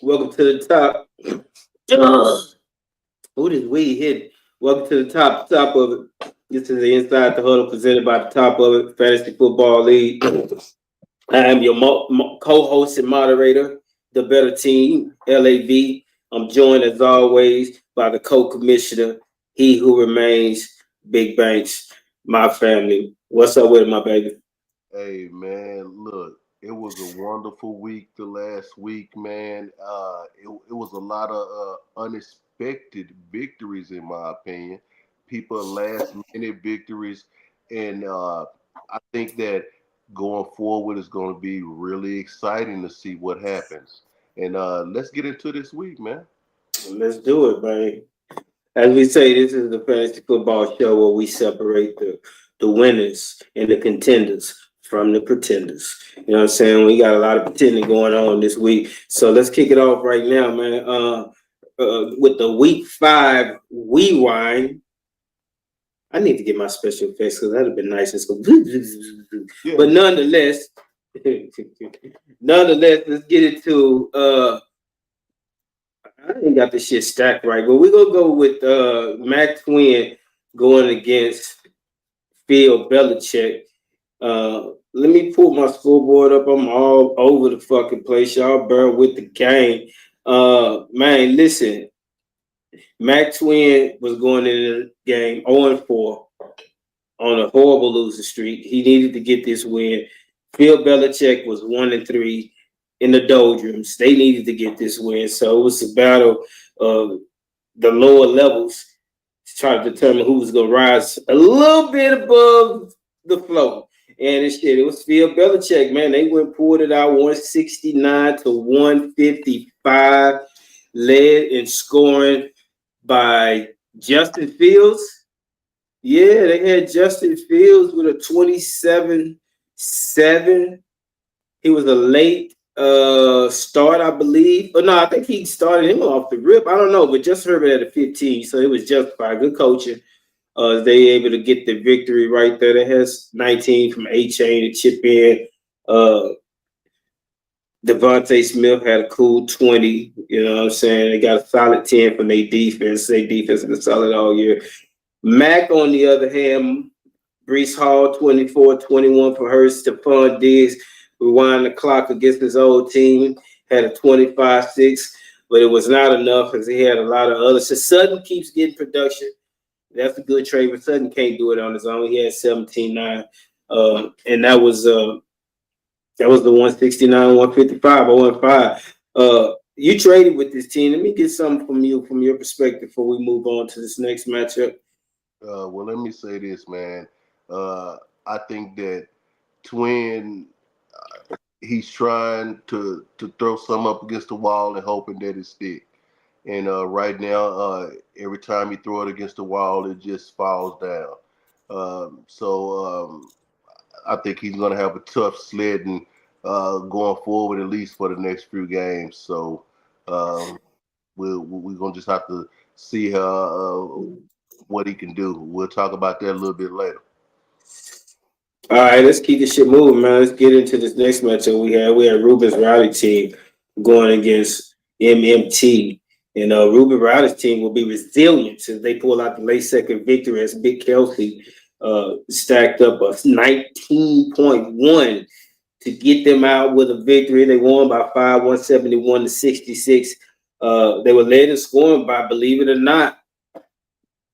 Welcome to the top. Who did we hit? Welcome to the top of it. This is the Inside the Huddle presented by the top of it, Fantasy Football League. I am your co-host and moderator, the better team, LAV. I'm joined as always by the co-commissioner, he who remains, Big Banks, my family. What's up with it, my baby? Hey man, look, it was a wonderful week the last week, man. It was a lot of unexpected victories, in my opinion. People last minute victories, and I think that going forward is going to be really exciting to see what happens. And let's get into this week, man. Let's do it, man. As we say, this is the fantasy football show where we separate the winners and the contenders from the pretenders. You know what I'm saying? We got a lot of pretending going on this week. So let's kick it off right now, man. With the week 5 rewind. I need to get my special effects because that'd have been nice. It's go, yeah. But nonetheless, let's get into I ain't got this shit stacked right, but we're gonna go with Mac Twin going against Phil Belichick. Let me pull my scoreboard up. I'm all over the fucking place. Y'all bear with the game. Man, listen. Mac Twin was going into the game 0-4 on a horrible losing streak. He needed to get this win. Phil Belichick was 1-3 in the doldrums. They needed to get this win. So it was a battle of the lower levels to try to determine who was going to rise a little bit above the floor. And it was Phil Belichick, man. They pulled it out 169 to 155, led in scoring by Justin Fields. Yeah, they had Justin Fields with a 27-7. He was a late start, I believe. But no, I think he started him off the rip. I don't know, but just Herbert at a 15, so it was justified. Good coaching. They able to get the victory right there. They has 19 from A-Chain to chip in. Devontae Smith had a cool 20. You know what I'm saying? They got a solid 10 from their defense. Their defense has been solid all year. Mac, on the other hand, Brees Hall, 24-21 for her. Stephon Diggs rewind the clock against his old team, had a 25-6, but it was not enough because he had a lot of others. So Sutton keeps getting production. That's a good trade, but Sutton can't do it on his own. He had 17-9, and that was the 169, 155, 0-5. You traded with this team. Let me get something from you, from your perspective, before we move on to this next matchup. Well, let me say this, man. I think that Twin, he's trying to throw some up against the wall and hoping that it stick. And right now, every time you throw it against the wall, it just falls down. So I think he's going to have a tough sledding going forward, at least for the next few games. So we're going to just have to see what he can do. We'll talk about that a little bit later. All right, let's keep this shit moving, man. Let's get into this next matchup we had. We had Ruben's Rowdy team going against MMT. And Ruben Rowdy's team will be resilient since they pull out the late second victory as Big Kelsey stacked up a 19.1 to get them out with a victory. They won by 5, 171 to 66. They were led in scoring by, believe it or not,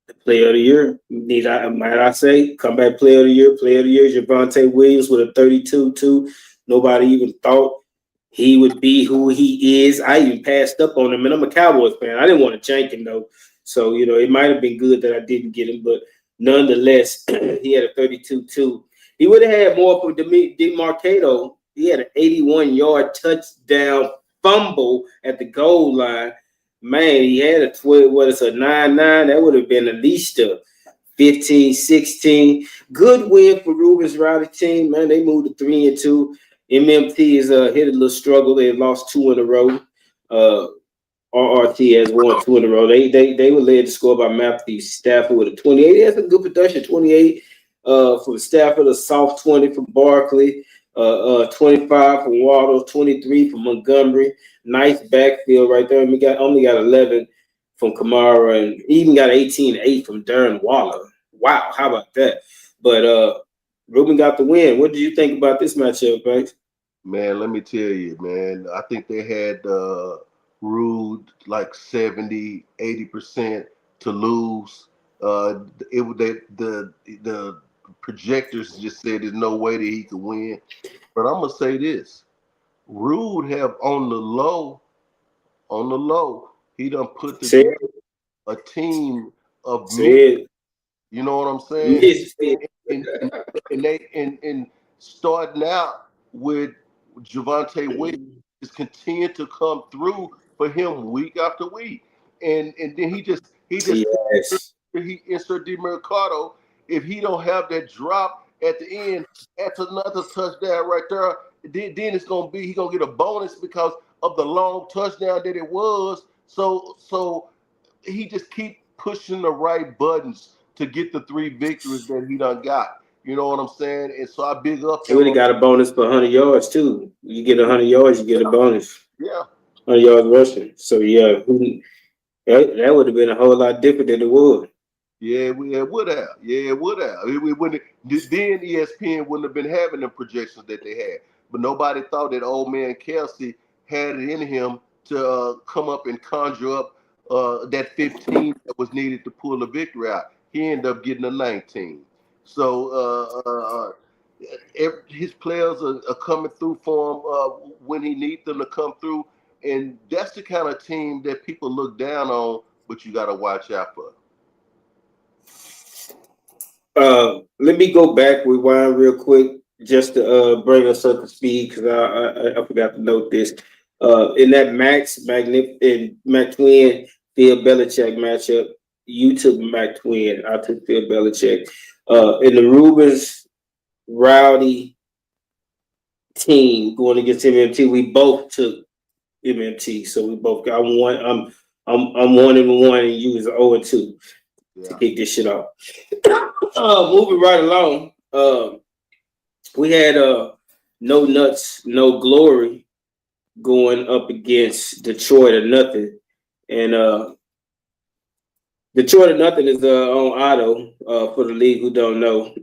the player of the year. Might I say, comeback player of the year. Player of the year, Javonte Williams with a 32-2. Nobody even thought he would be who he is. I even passed up on him, and I'm a Cowboys fan. I didn't want to jank him, though. So, it might have been good that I didn't get him, but nonetheless, he had a 32-2. He would have had more for DeMarcado. He had an 81-yard touchdown fumble at the goal line. Man, he had a 9-9. That would have been at least a 15-16. Good win for Ruben's Rowdy team. Man, they moved to 3-2. MMT has hit a little struggle. They lost 2 in a row. RRT has won 2 in a row. They were led to score by Matthew Stafford with a 28. He has a good production, 28 from Stafford, a soft 20 from Barkley. 25 from Waddle, 23 from Montgomery. Nice backfield right there. And we got only got 11 from Kamara and even got 18-8 from Darren Waller. Wow, how about that? But Ruben got the win. What do you think about this matchup, Banks? Man, let me tell you, man. I think they had Rude like 70, 80% to lose. It would the projectors just said there's no way that he could win. But I'm gonna say this: Rude have on the low, he done put Say together it. a team of Say men. it. You know what I'm saying? Misfit. And starting out with Javante Williams is continue to come through for him week after week, and then he just Yes. he insert Mercado. If he don't have that drop at the end, that's another touchdown right there. Then it's gonna be he gonna get a bonus because of the long touchdown that it was. So he just keep pushing the right buttons to get the three victories that he done got. You know what I'm saying? And so I big up He him. would have got a bonus for 100 yards too. You get 100 yards, you get a bonus. Yeah, 100 yards rushing. So yeah, that would have been a whole lot different than it was. it would have. Yeah, it would have. It wouldn't. Then ESPN wouldn't have been having the projections that they had. But nobody thought that old man Kelsey had it in him to come up and conjure up that 15 that was needed to pull the victory out. He ended up getting a 19. So his players are coming through for him when he needs them to come through, and that's the kind of team that people look down on, but you got to watch out for. Let me go back, rewind real quick, just to bring us up to speed because I forgot to note this. In that Mac Twin Phil Belichick matchup, you took Mac Twin, I took Phil Belichick. In the Rubens Rowdy team going against MMT, we both took MMT, so we both got one. I'm 1-1, and you was 0-2 to Yeah. kick this shit off. Moving right along. We had No Nuts, No Glory going up against Detroit or Nothing. And Detroit or Nothing is on auto for the league who don't know.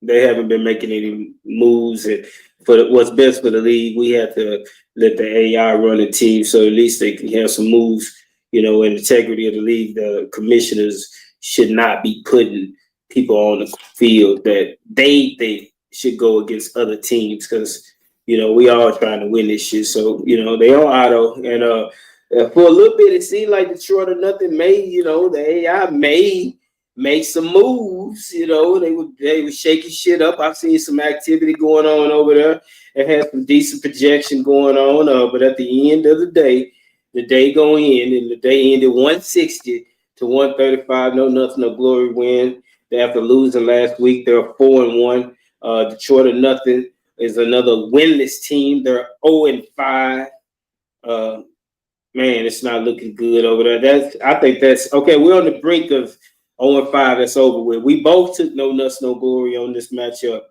They haven't been making any moves. And what's best for the league, we have to let the AI run the team so at least they can have some moves, in integrity of the league. The commissioners should not be putting people on the field that they think should go against other teams because, we all trying to win this shit. So, they on auto. And for a little bit, it seemed like Detroit or Nothing may, the AI may make some moves. They were shaking shit up. I've seen some activity going on over there. It had some decent projection going on. But at the end of the day going in, and the day ended 160 to 135. No Nothing, No Glory win. After losing last week, they're 4-1. Detroit or Nothing is another winless team. They're 0-5. Man, it's not looking good over there. I think that's okay. We're on the brink of 0-5. That's over with. We both took No Nuts, No Glory on this matchup.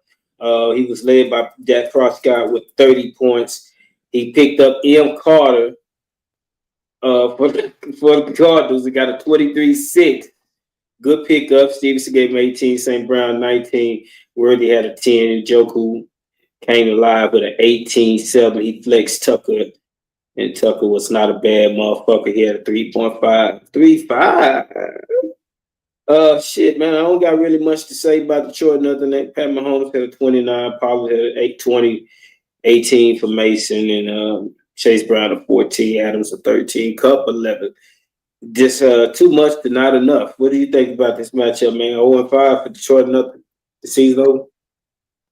He was led by Dak Prescott with 30 points. He picked up M. Carter for the Cardinals. He got a 23-6. Good pickup. Stevenson gave him 18. St. Brown 19. Worthy had a 10. And Joku came alive with an 18-7. He flexed Tucker. And Tucker was not a bad motherfucker. He had a 3.5. 3.5. Shit, man. I don't got really much to say about Detroit. Nothing. Pat Mahomes had a 29. Pollard had an 820, 18 for Mason, and Chase Brown a 14. Adams a 13. Cup 11. Just too much to not enough. What do you think about this matchup, man? 0-5 for Detroit. Nothing. The season over.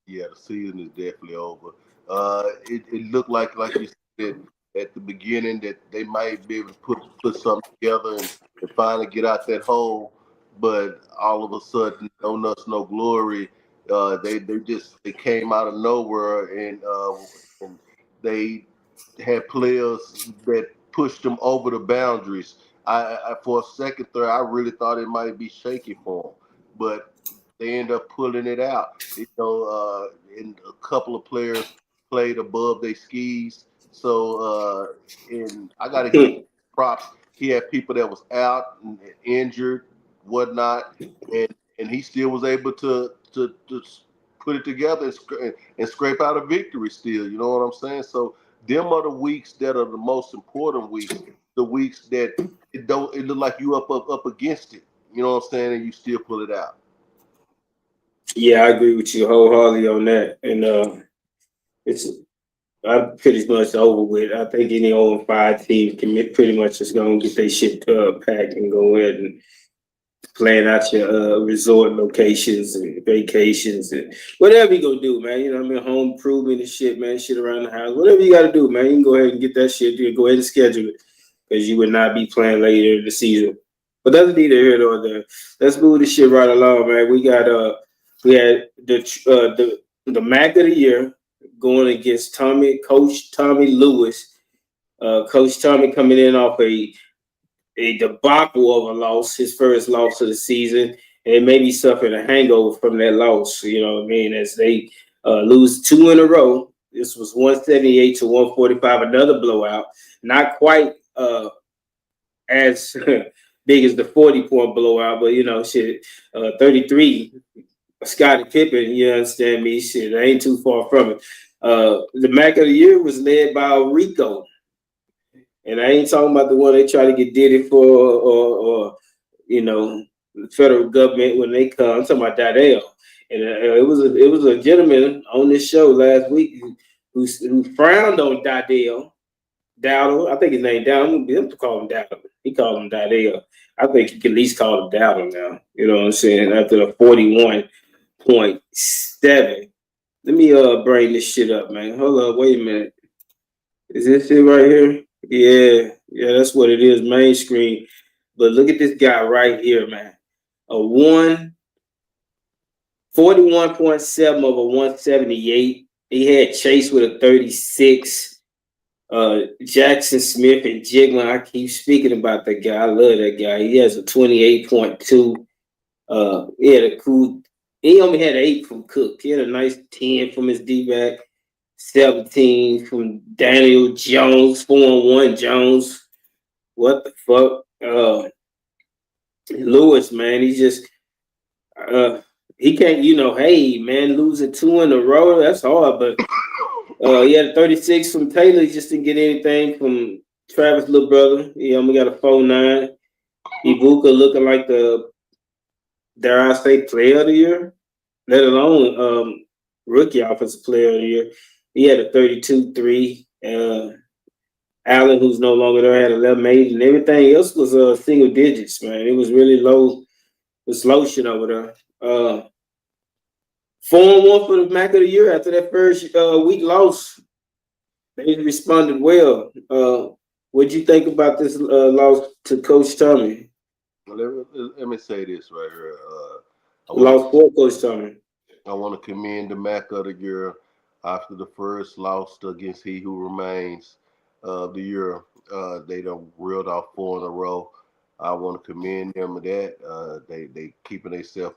Yeah, the season is definitely over. It looked like you said at the beginning that they might be able to put something together and finally get out that hole, but all of a sudden, no nuts, no glory. They came out of nowhere and they had players that pushed them over the boundaries. I for a second there, I really thought it might be shaky for them, but they end up pulling it out. And a couple of players played above their skis. And I got to give props. He had people that was out and injured, whatnot, and he still was able to put it together and scrape out a victory. Still, you know what I'm saying? So them are the weeks that are the most important weeks. The weeks that it look like you up against it. You know what I'm saying? And you still pull it out. Yeah, I agree with you wholeheartedly on that. And it's I'm pretty much over with. I think any old five team can pretty much just gonna get their shit packed and go ahead and plan out your resort locations and vacations and whatever you gonna do, man. You know what I mean? Home improvement and shit, man. Shit around the house. Whatever you gotta do, man. You can go ahead and get that shit. You can go ahead and schedule it because you would not be playing later in the season. But that's neither here nor there. Let's move this shit right along, man. We had the Mac of the year going against Coach Tommy Lewis. Coach Tommy coming in off a debacle of a loss, his first loss of the season, and maybe suffered a hangover from that loss. You know what I mean? As they lose two in a row. This was 178 to 145, another blowout. Not quite as big as the 40-point blowout, but you know, shit, 33. Scottie Pippen, you understand me? Shit, I ain't too far from it. The Mac of the year was led by Rico. And I ain't talking about the one they try to get did for or you know, the federal government when they come. I'm talking about Dardell. And it was a gentleman on this show last week who frowned on Dardell. Dowdle, I think his name Dowdle. I'm gonna call him Dowdle. He called him Dardell. I think you can at least call him Dowdle now. You know what I'm saying? After the 41.7. Let me bring this shit up, man. Hold up, wait a minute. Is this it right here? Yeah, that's what it is, main screen. But look at this guy right here, man. A 41.7 of a 178. He had Chase with a 36. Jackson Smith and Jigma. I keep speaking about that guy. I love that guy. He has a 28.2. He had a cool. He only had 8 from Cook. He had a nice 10 from his D-back. 17 from Daniel Jones, 4-1 Jones. What the fuck? Lewis, man, uh he can't, hey man, losing 2 in a row, that's hard, but he had a 36 from Taylor. He just didn't get anything from Travis' little brother. He only got a 4-9. Ibuka looking like the, dare I say, player of the year, let alone rookie offensive player of the year. He had a 32-3. Allen, who's no longer there, had 11-8, and everything else was single digits, man. It was really low. It was low shit over there. 4-1 for the Mac of the year after that first week loss. They responded well. What'd you think about this loss to Coach Tommy? Let me say this right here. I want to Loss for Coach Tommy. I want to commend the Mac of the year after the first loss against He Who Remains of the year. They done reeled off 4 in a row. I want to commend them for that. They keeping themselves,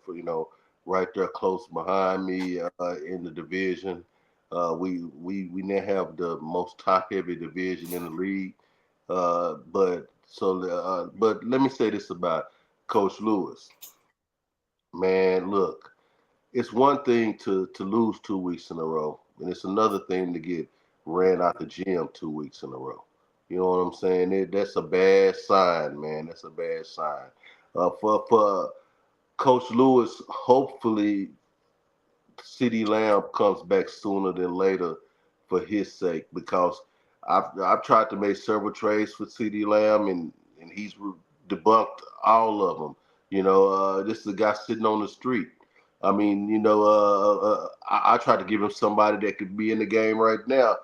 right there close behind me in the division. We now have the most top heavy division in the league. But let me say this about Coach Lewis. Man, look, it's one thing to lose 2 weeks in a row, and it's another thing to get ran out the gym 2 weeks in a row. You know what I'm saying? That's a bad sign, man. That's a bad sign. For Coach Lewis, hopefully CeeDee Lamb comes back sooner than later for his sake, because I've tried to make several trades for CeeDee Lamb, and he's debunked all of them. This is a guy sitting on the street. I mean, I tried to give him somebody that could be in the game right now,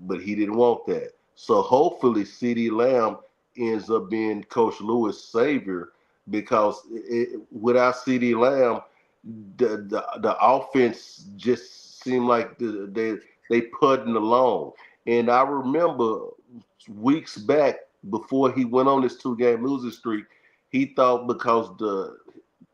but he didn't want that. So hopefully CeeDee Lamb ends up being Coach Lewis' savior, because without CeeDee Lamb, the offense just seemed like they putting along. And I remember weeks back before he went on this 2-game losing streak, he thought because the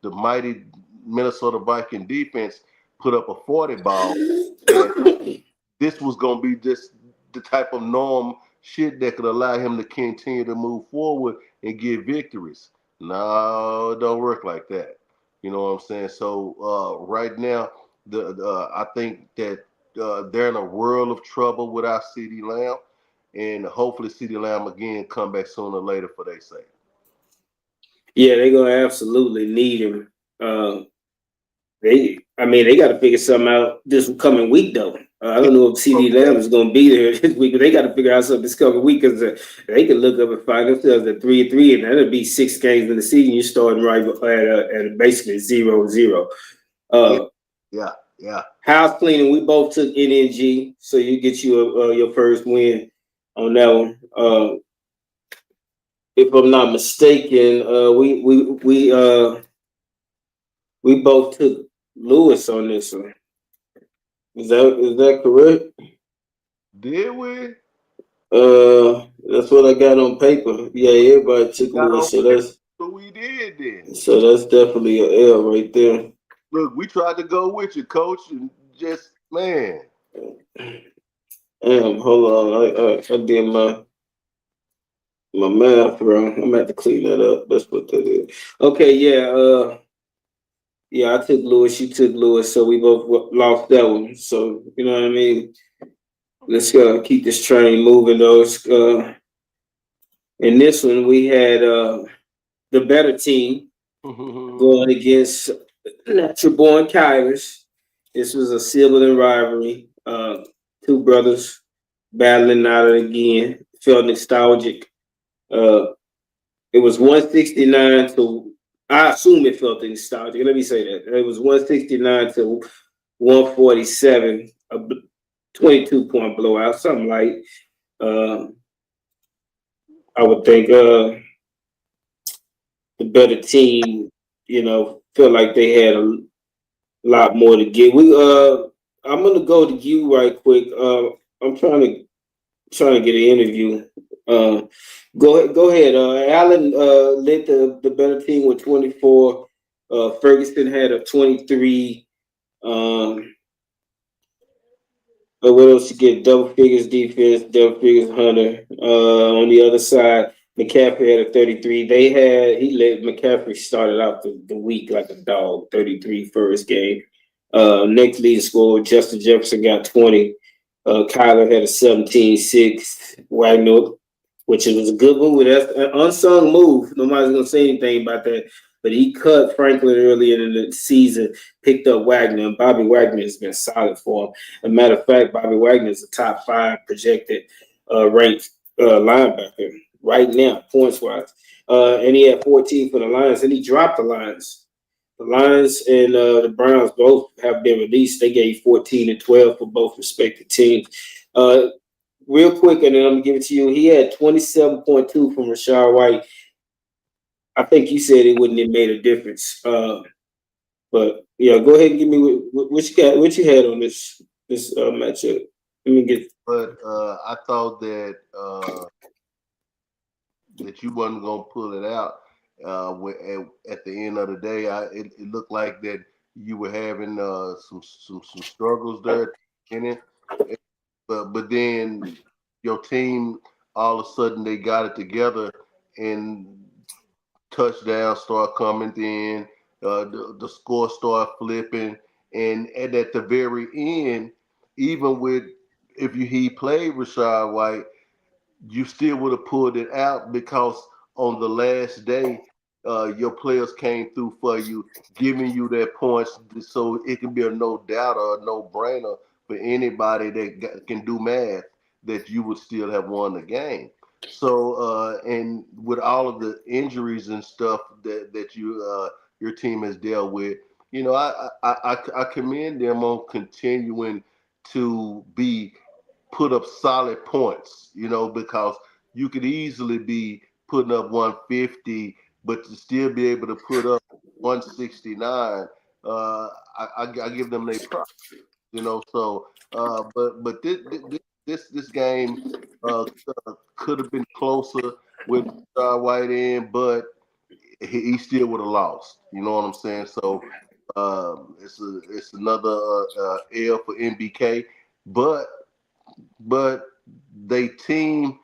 mighty Minnesota Viking defense put up a 40 ball, that this was going to be just the type of norm shit that could allow him to continue to move forward and get victories. No, it don't work like that. You know what I'm saying? So right now, I think that they're in a world of trouble without CD Lamb, and hopefully CD Lamb again come back sooner or later for their sake. Yeah, they're gonna absolutely need him. I mean, they got to figure something out this coming week, though. I don't know if CD Lamb is going to be there this week, but they got to figure out something this coming week because they could look up and find themselves at 3-3, and that'll be 6 games in the season. You're starting right at basically 0-0. Yeah, Uh, yeah, yeah. House cleaning, we both took NNG, so you get your first win on that one. If I'm not mistaken, we both took Lewis on this one. Is that correct? Did we? That's what I got on paper. Yeah, everybody took Got on Lewis, so paper, that's so we did then. so that's definitely a L right there. Look, we tried to go with you, coach, and just man. Hold on, I did my math wrong. I'm gonna have to clean that up. That's what that is. Okay, yeah, yeah, I took Lewis, you took Lewis, so we both lost that one. So you know what I mean. Let's keep this train moving, though. In this one, we had the better team going against Natural Born Kylers. This was a sibling rivalry. Two brothers battling out it again. Felt nostalgic. Uh, it was 169 to, I assume it felt nostalgic. Let me say that. It was 169 to 147, a 22-point blowout, something like. Uh, I would think the better team, felt like they had a lot more to give. I'm gonna go to you right quick. I'm trying to get an interview. Uh, go ahead. Allen led the better team with 24. Ferguson had a 23. Um, but what else you get? Double figures defense, double figures Hunter. On the other side, McCaffrey had a 33. McCaffrey started out the week like a dog, 33 first game. Next leading scorer, Justin Jefferson got 20. Kyler had a 17-6. Wagner, which was a good move. That's an unsung move. Nobody's going to say anything about that. But he cut Franklin earlier in the season, picked up Wagner, and Bobby Wagner has been solid for him. As a matter of fact, Bobby Wagner is a top 5 projected ranked linebacker right now, points wise. And he had 14 for the Lions, and he dropped the Lions. The Lions and the Browns both have been released. They gave 14 and 12 for both respective teams. Real quick, and then I'm gonna give it to you. He had 27.2 from Rashad White. I think you said it wouldn't have made a difference. But yeah, go ahead and give me what you got. What you had on this matchup. Let me get. But I thought that that you wasn't gonna pull it out. At the end of the day, it looked like that you were having some struggles there in it. But then your team all of a sudden they got it together and touchdowns start coming in, the score start flipping, and at the very end, even with if he played Rashad White, you still would have pulled it out because on the last day, your players came through for you, giving you their points, so it can be a no doubt or a no brainer for anybody that can do math that you would still have won the game. So, and with all of the injuries and stuff that your team has dealt with, I commend them on continuing to be put up solid points, because you could easily be putting up 150, but to still be able to put up 169, I give them their props, So, but this game could have been closer with White in, but he still would have lost. You know what I'm saying? So It's another L for NBK, but they team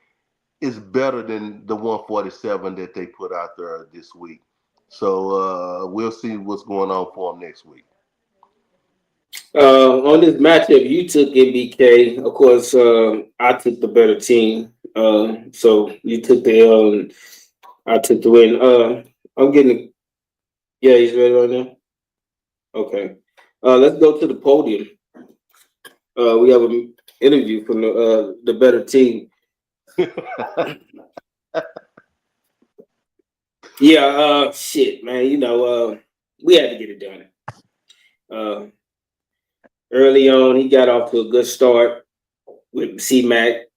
is better than the 147 that they put out there this week. So we'll see what's going on for them next week. On this matchup, you took MBK. Of course, I took the better team. So you took the L, and I took the win. I'm getting. Yeah, he's ready right now. Okay. Let's go to the podium. We have an interview from the better team. Yeah. Shit, man. We had to get it done. Uh, Early on, he got off to a good start with C-Mac,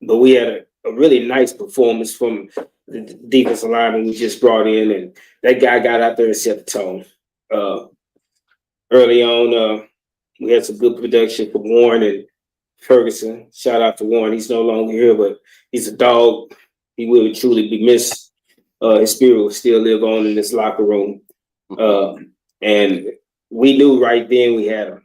but we had a really nice performance from the defensive lineman we just brought in, and that guy got out there and set the tone. Uh, Early on, we had some good production from Warren and Ferguson. Shout out to Warren. He's no longer here, but he's a dog. He will truly be missed. His spirit will still live on in this locker room. And we knew right then we had him.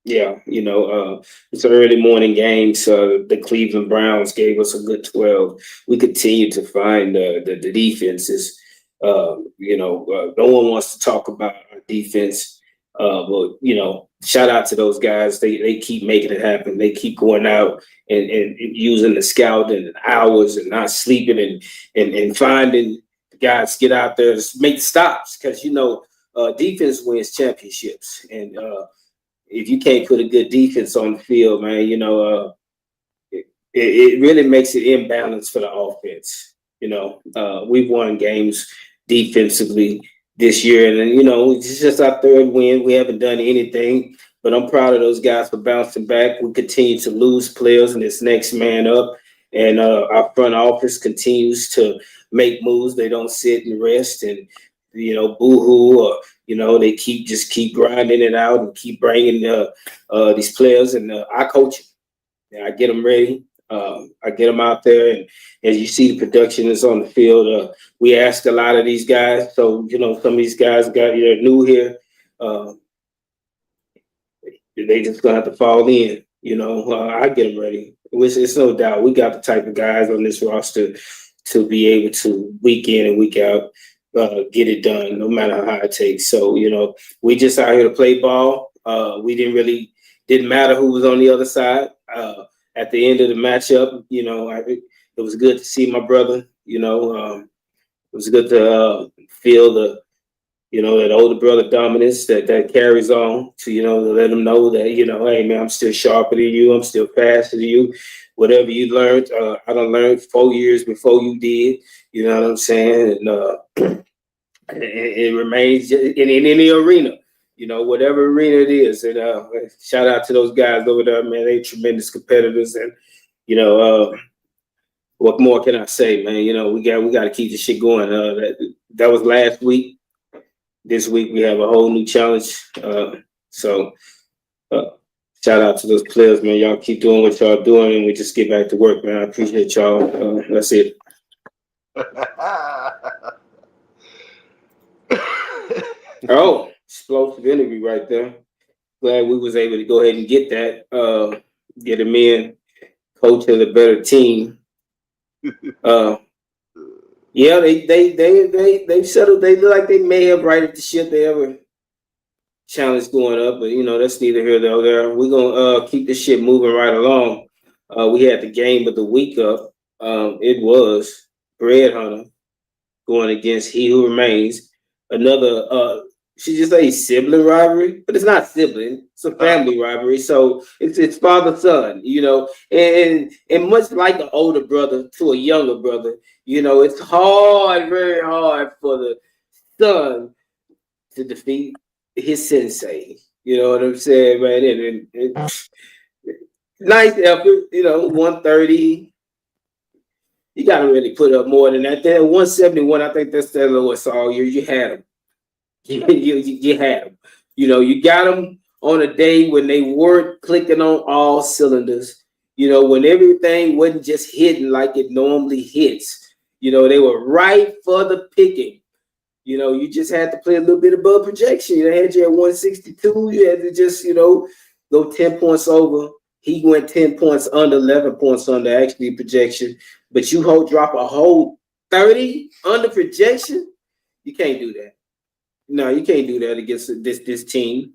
Yeah, it's an early morning game, so the Cleveland Browns gave us a good 12. We continue to find the defenses. No one wants to talk about our defense, but shout out to those guys. They keep making it happen. They keep going out and using the scout and hours and not sleeping and finding guys get out there to make stops because defense wins championships and. If you can't put a good defense on the field, man, it really makes it imbalanced for the offense. We've won games defensively this year, and it's just our third win. We haven't done anything, but I'm proud of those guys for bouncing back. We continue to lose players, and it's next man up. And our front office continues to make moves. They don't sit and rest and boo-hoo or they keep grinding it out and keep bringing these players, and I coach them. And I get them ready. I get them out there, and as you see, the production is on the field. We asked a lot of these guys, so some of these guys they're new here. They just gonna have to fall in. I get them ready. It's no doubt we got the type of guys on this roster to be able to week in and week out get it done, no matter how it takes. So we just out here to play ball. We didn't matter who was on the other side. At the end of the matchup, it was good to see my brother. It was good to feel that older brother dominance that carries on to let them know that hey man, I'm still sharper than you. I'm still faster than you. Whatever you learned, I done learned 4 years before you did. You know what I'm saying? And it remains in any arena, whatever arena it is. And shout out to those guys over there, man. They tremendous competitors, and what more can I say, man? We got to keep the shit going. That was last week. This week we have a whole new challenge. So shout out to those players, man. Y'all keep doing what y'all doing, and we just get back to work, man. I appreciate y'all. That's it. Oh, explosive interview right there. Glad we was able to go ahead and get that. Get him in, coach of the better team. Yeah, they settled. They look like they may have righted the ship they ever challenge going up, but that's neither here nor there. We're gonna keep this shit moving right along. We had the game of the week up. It was Bread Hunter going against He Who Remains. Another she just a sibling rivalry, but it's not sibling, it's a family rivalry. So it's father son, and much like an older brother to a younger brother, it's hard, very hard for the son to defeat his sensei. You know what I'm saying, man? And nice effort, 130. You got to really put up more than that. There, 171, I think that's the lowest all year. You had them. You had them. You got them on a day when they weren't clicking on all cylinders. When everything wasn't just hitting like it normally hits. They were right for the picking. You just had to play a little bit above projection. You had you at 162. You had to just, go 10 points over. He went 10 points under, 11 points under actually projection. But you drop a whole 30 under projection. You can't do that. No, you can't do that against this team.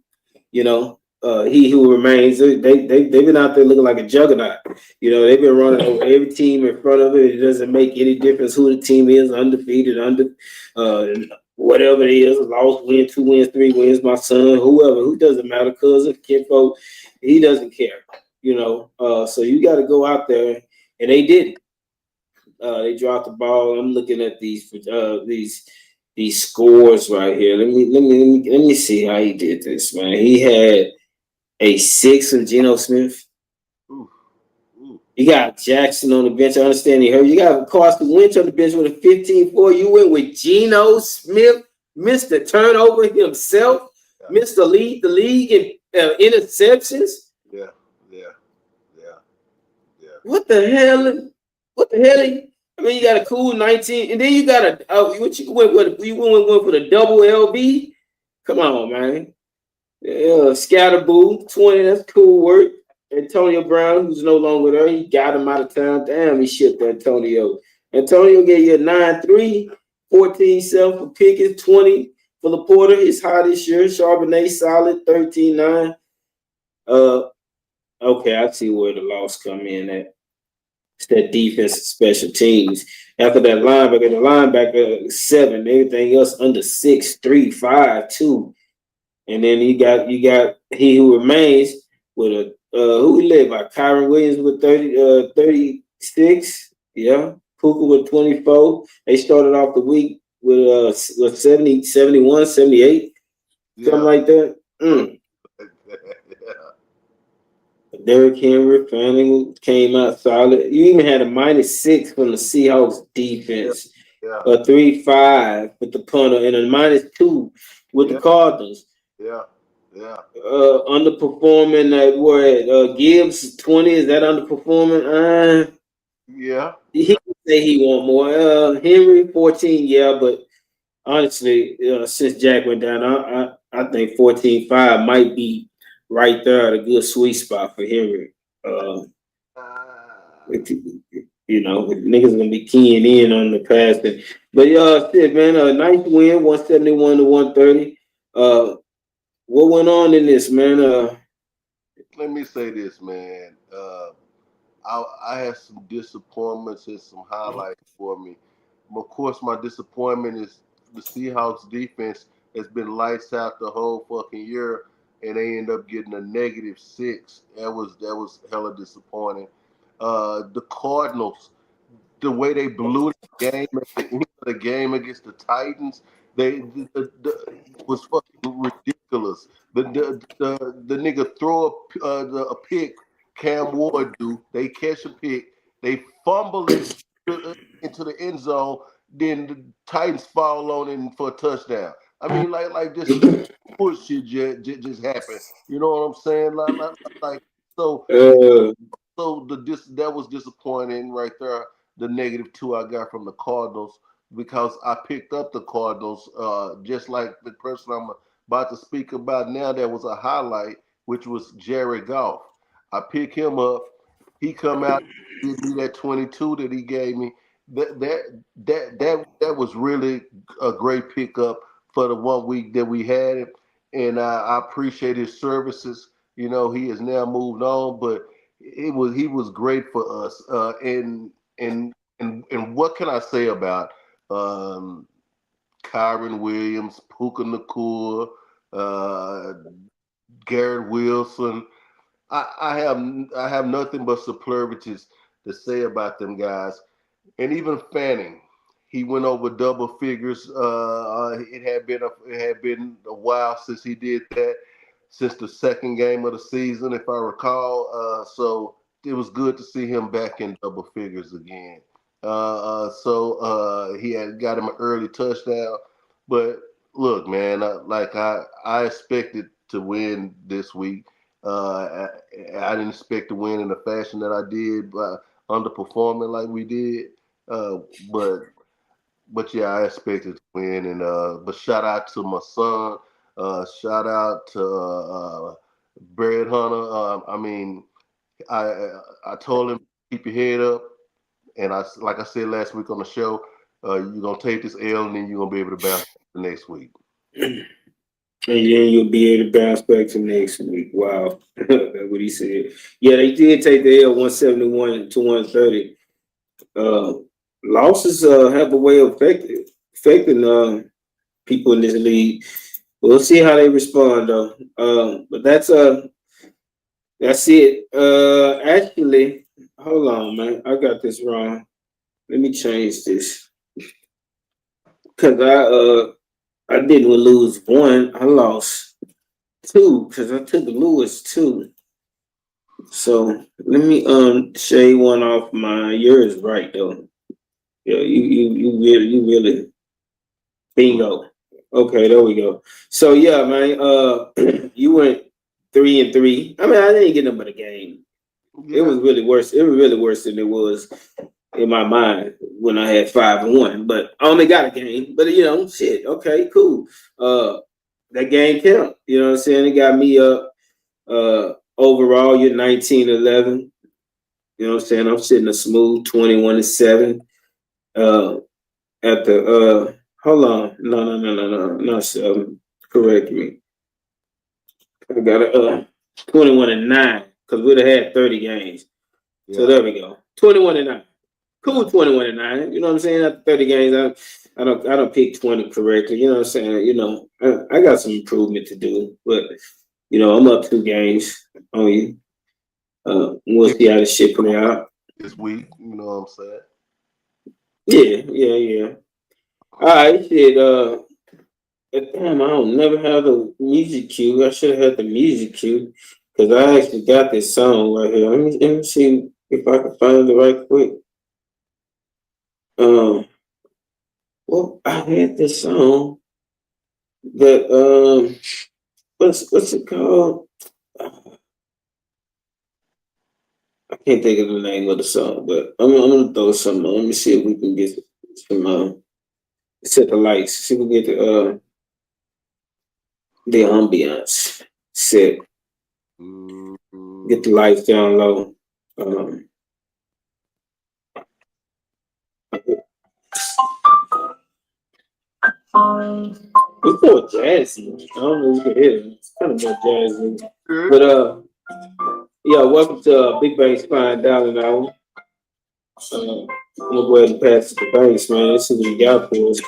He who remains. They've been out there looking like a juggernaut. They've been running over every team in front of it. It doesn't make any difference who the team is, undefeated, uh, whatever it is, lost, win, 2 wins, 3 wins. My son, whoever, who doesn't matter, cousin, kinfolk, he doesn't care. So you got to go out there, and they did it. They dropped the ball. I'm looking at these scores right here. Let me see how he did this, man. He had a 6 from Geno Smith. Ooh, ooh. You got Jackson on the bench. I understand he hurt. You got Carson Wentz on the bench with a 15-4. You went with Geno Smith, Mr. Turnover himself, Yeah, Mr. Lead the league in interceptions. yeah, yeah, yeah, yeah. What the hell? What the hell? I mean, you got a cool 19, and then you got what you went with? You went for the double LB. Come on, man. Yeah, Scatterboo 20. That's cool work. Antonio Brown, who's no longer there, he got him out of town. Damn, he shipped Antonio. Antonio gave you a 9-3, 14-7 for Pickett, 20 for Laporta. He's hot this year. Charbonnet solid, 13-9. Uh, okay, I see where the loss come in at. It's that defense and special teams. After that the linebacker 7, everything else under 6, 3, 5, 2. And then you got he who remains with a who we led by Kyron Williams with 36. Yeah. Puka with 24. They started off the week with 70, 71, 78, something Yeah. like that. Yeah. Derrick Henry finally came out solid. You even had a -6 from the Seahawks defense, Yeah. a 3-5 with the punter, and a -2 with the Yeah. Cardinals. Yeah. Yeah. Underperforming at where Gibbs 20, is that underperforming? Yeah. He can say he want more. Henry 14, yeah, but honestly, since Jack went down, I think 14-5 might be right there at a good sweet spot for Henry. Uh, Niggas gonna be keying in on the passing. But shit, man, nice win, 171 to 130. What went on in this, man? Let me say this, man. I had some disappointments and some highlights for me. Of course, my disappointment is the Seahawks defense has been lights out the whole fucking year, and they end up getting a -6. That was hella disappointing. The Cardinals, the way they blew the game at the end of the game against the Titans, was fucking ridiculous. The nigga throw a pick, Cam Ward do. They catch a pick, they fumble it into the end zone, then the Titans fall on it for a touchdown. I mean, like just bullshit just happened. You know what I'm saying? Like so uh, so that was disappointing right there. The -2 I got from the Cardinals because I picked up the Cardinals, just like the person I'm about to speak about now. That was a highlight, which was Jared Goff. I pick him up. He come out, give me that 22 that he gave me. That was really a great pickup for the 1 week that we had him, and I appreciate his services. He has now moved on, but he was great for us. And what can I say about um, Kyron Williams, Puka Nakua, uh, Garrett Wilson? I have nothing but superlatives to say about them guys. And even Fanning, he went over double figures. It had been a while since he did that, since the second game of the season, if I recall. So it was good to see him back in double figures again. So he had got him an early touchdown. But look, man, I expected to win this week. I didn't expect to win in the fashion that I did, by underperforming like we did. But but yeah, I expected to win. And but shout out to my son. Shout out to Brad Hunter. I mean, I told him keep your head up, and like I said last week on the show, you're gonna take this L, and then you're gonna be able to bounce the next week. And then you'll be able to bounce back to next week. Wow. That's what he said. Yeah, they did take the L 171 to 130. Uh, Losses have a way of affecting people in this league. We'll see how they respond though. But that's it. Actually, hold on, man. I got this wrong. Let me change this. Cause I didn't lose one. I lost two because I took Lewis two. So let me shade one off mine. Yours right though. Yeah, you really bingo. Okay, there we go. So yeah, man. You went 3-3. I mean, I didn't get them but a game. It Yeah, was really worse. It was really worse than it was in my mind when I had 5-1. But I only got a game. But shit. Okay, cool. That game count. You know what I'm saying? It got me up. Overall, you're 19-11. You know what I'm saying? I'm sitting a smooth 21-7. Uh, at the hold on, no, not 7. Correct me. I got a 21-9 because we'd have had 30 games. So yeah. there we go. 21-9. Cool 21-9. You know what I'm saying? After 30 games, I don't pick 20 correctly. You know what I'm saying? I got some improvement to do, but I'm up 2 games on you. We'll Yeah, see how this shit play out. this week, you know what I'm saying? Yeah. All right, shit. Damn, I don't never have the music cue. I should have had the music cue because I actually got this song right here. Let me see if I can find it right quick. Um, well, I had this song that what's it called? I can't think of the name of the song, but I'm gonna throw some on. Let me see if we can get some set the lights. See if we can get the ambiance set. Get Mm-hmm. the lights down low. Um, it's more jazzy. I don't know if you can hear it. It's kind of more jazzy. Good. But yeah, welcome to Big Bank's Fine Dining Hour. I'm gonna go ahead and pass it to Banks, man. Let's see what you got for us.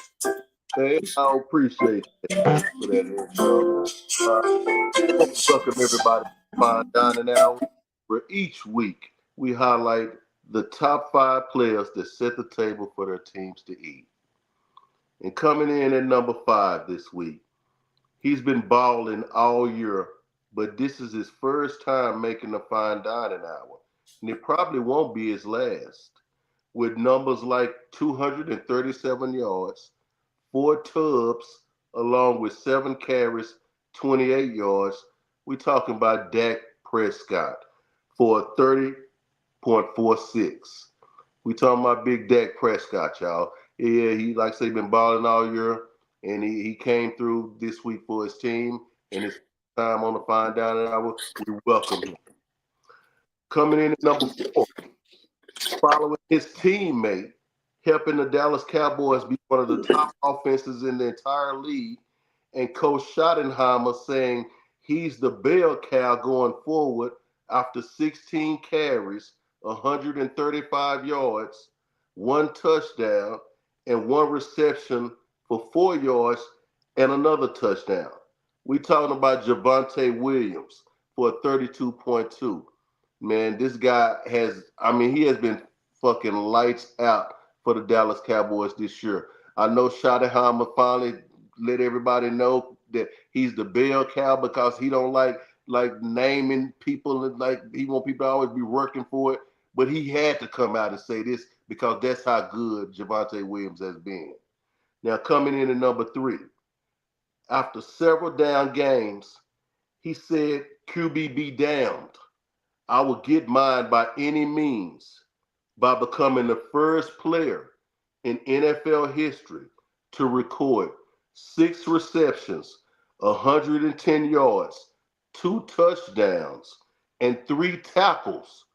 Hey, I appreciate that for that intro. Uh, welcome everybody to Fine Dining Hour, where each week we highlight the top 5 players that set the table for their teams to eat. And coming in at number 5 this week, he's been balling all year, but this is his first time making the Fine Dining Hour, and it probably won't be his last. With numbers like 237 yards, 4 tubs, along with 7 carries, 28 yards. We talking about Dak Prescott for 30.46. We talking about big Dak Prescott, y'all. Yeah, he like I say been balling all year, and he came through this week for his team, and his time on the Fine Dining Hour. We welcome him. Coming in at number 4, following his teammate, helping the Dallas Cowboys be one of the top offenses in the entire league, and Coach Schottenheimer saying he's the bell cow going forward after 16 carries, 135 yards, 1 touchdown, and 1 reception for 4 yards and another touchdown. We talking about Javonte Williams for 32.2. Man, this guy he has been fucking lights out for the Dallas Cowboys this year. I know Schottenheimer finally let everybody know that he's the bell cow because he don't like naming people and like he want people to always be working for it. But he had to come out and say this because that's how good Javonte Williams has been. Now coming in at number 3, after several down games, he said QB be damned. I will get mine by any means by becoming the first player in NFL history to record 6 receptions, 110 yards, 2 touchdowns, and 3 tackles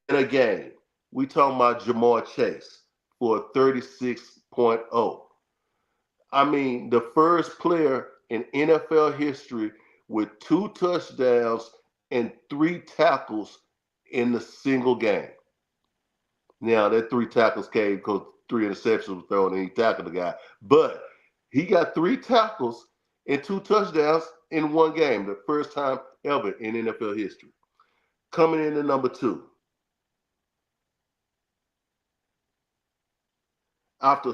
in a game. We talking about Jamar Chase for a 36.0. I mean, the first player in NFL history with 2 touchdowns and 3 tackles in a single game. Now that 3 tackles came because 3 interceptions were thrown and he tackled the guy, but he got 3 tackles and 2 touchdowns in one game, the first time ever in NFL history. Coming in at number 2, after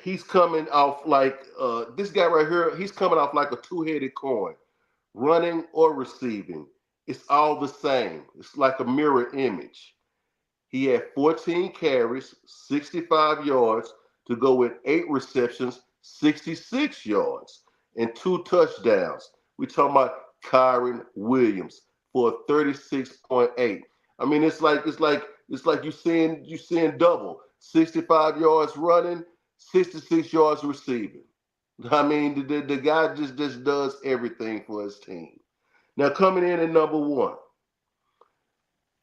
he's coming off like this guy right here. He's coming off like a two-headed coin, running or receiving. It's all the same. It's like a mirror image. He had 14 carries, 65 yards to go with 8 receptions, 66 yards, and 2 touchdowns. We talking about Kyron Williams for a 36.8. I mean, it's like you seeing double. 65 yards running, 66 yards receiving. I mean, the guy just does everything for his team. Now coming in at number 1.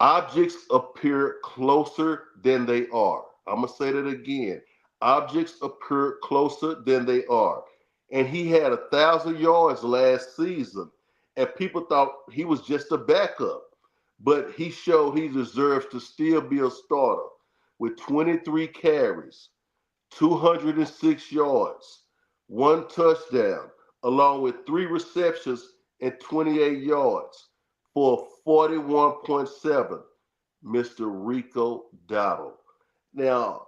Objects appear closer than they are. I'm going to say that again. Objects appear closer than they are. And he had 1,000 yards last season, and people thought he was just a backup. But he showed he deserves to still be a starter with 23 carries, 206 yards, 1 touchdown, along with 3 receptions and 28 yards for 41.7, Mr. Rico Dowdle. Now,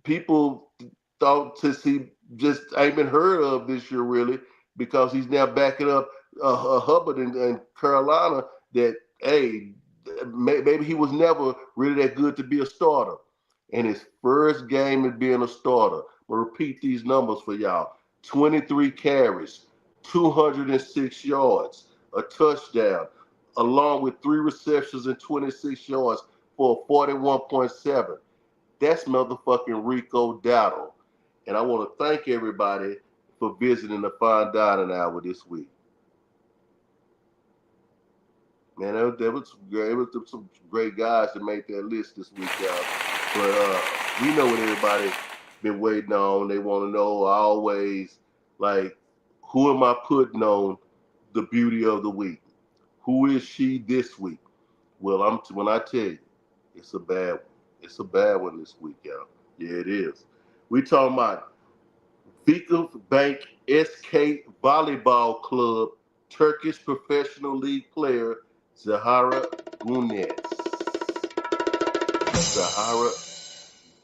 people thought since he just ain't been heard of this year really, because he's now backing up Hubbard in Carolina, that, hey, maybe he was never really that good to be a starter. And his first game as being a starter, I'm going to repeat these numbers for y'all: 23 carries, 206 yards, a touchdown, along with 3 receptions and 26 yards for 41.7. That's motherfucking Rico Dowdle. And I want to thank everybody for visiting the Fine Dining Hour this week. Man, there was some great guys that made that list this week, y'all. But we know what everybody been waiting on. They want to know always, like, who am I putting on the beauty of the week? Who is she this week? Well, when I tell you, it's a bad one. It's a bad one this week, y'all. Yeah, it is. We talking about Vikuf Bank SK Volleyball Club Turkish Professional League player Zahara Gunez. Zahara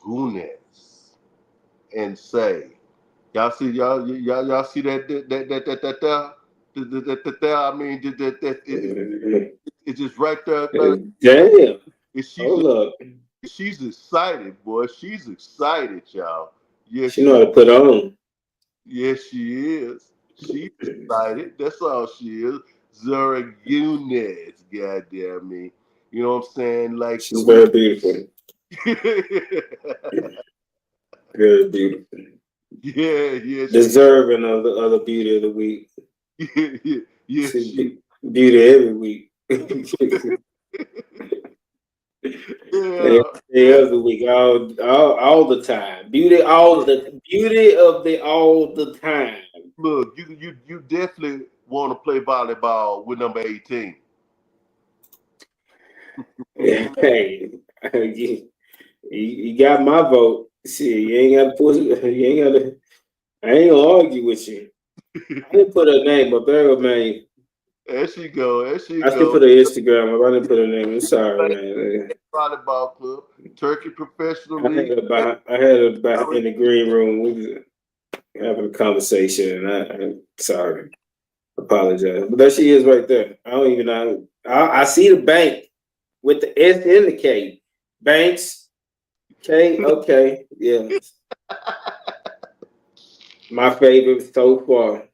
Gunez. And say, y'all see y'all see that I mean it's just right there. Damn. She's Hold up. she's excited, boy. She's excited, y'all. Yes, She know how to put on. yes, she is. She's excited. That's all she is. Zara Gunez, goddamn me. You know what I'm saying? Like the She's way. very beautiful. Very beautiful. Yeah, Deserving of the other beauty of the week. yeah, she. Beauty every week. Yeah, Every other week, all the time. Beauty of the all the time. look, you definitely want to play volleyball with number 18. Hey, you got my vote. See, you ain't got to put. You ain't got to. I ain't gonna argue with you. I didn't put her name, but bear man. There she go. There she I should go. put her Instagram up. I didn't put her name. I'm sorry, man. Volleyball club, Turkey Professional I had League. her back in the green room. We was having a conversation, and I'm sorry. Apologize. But there she is right there. I don't even know. I see the bank with the S and the K. Banks. K. Okay. Yeah. My favorite so far.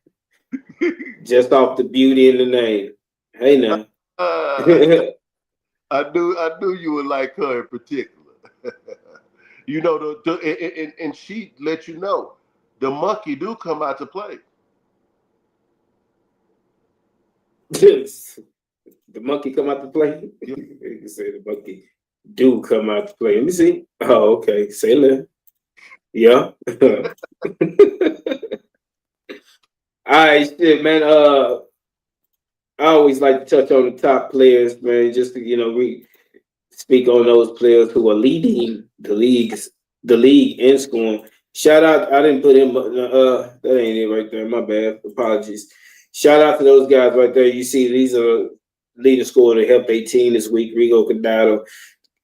Just off the beauty in the name. Hey now. I knew you would like her in particular. You know, and she let you know the monkey do come out to play. The monkey come out to play. Yeah. You say the monkey do come out to play. Let me see. Oh, okay. Say that. Yeah. All right, shit, man. I always like to touch on the top players, man. Just to, we speak on those players who are leading the league in scoring. Shout out! I didn't put him. That ain't it right there. My bad. Apologies. Shout out to those guys right there. You see, these are leading scorer to help their team this week. Rigo Cadado,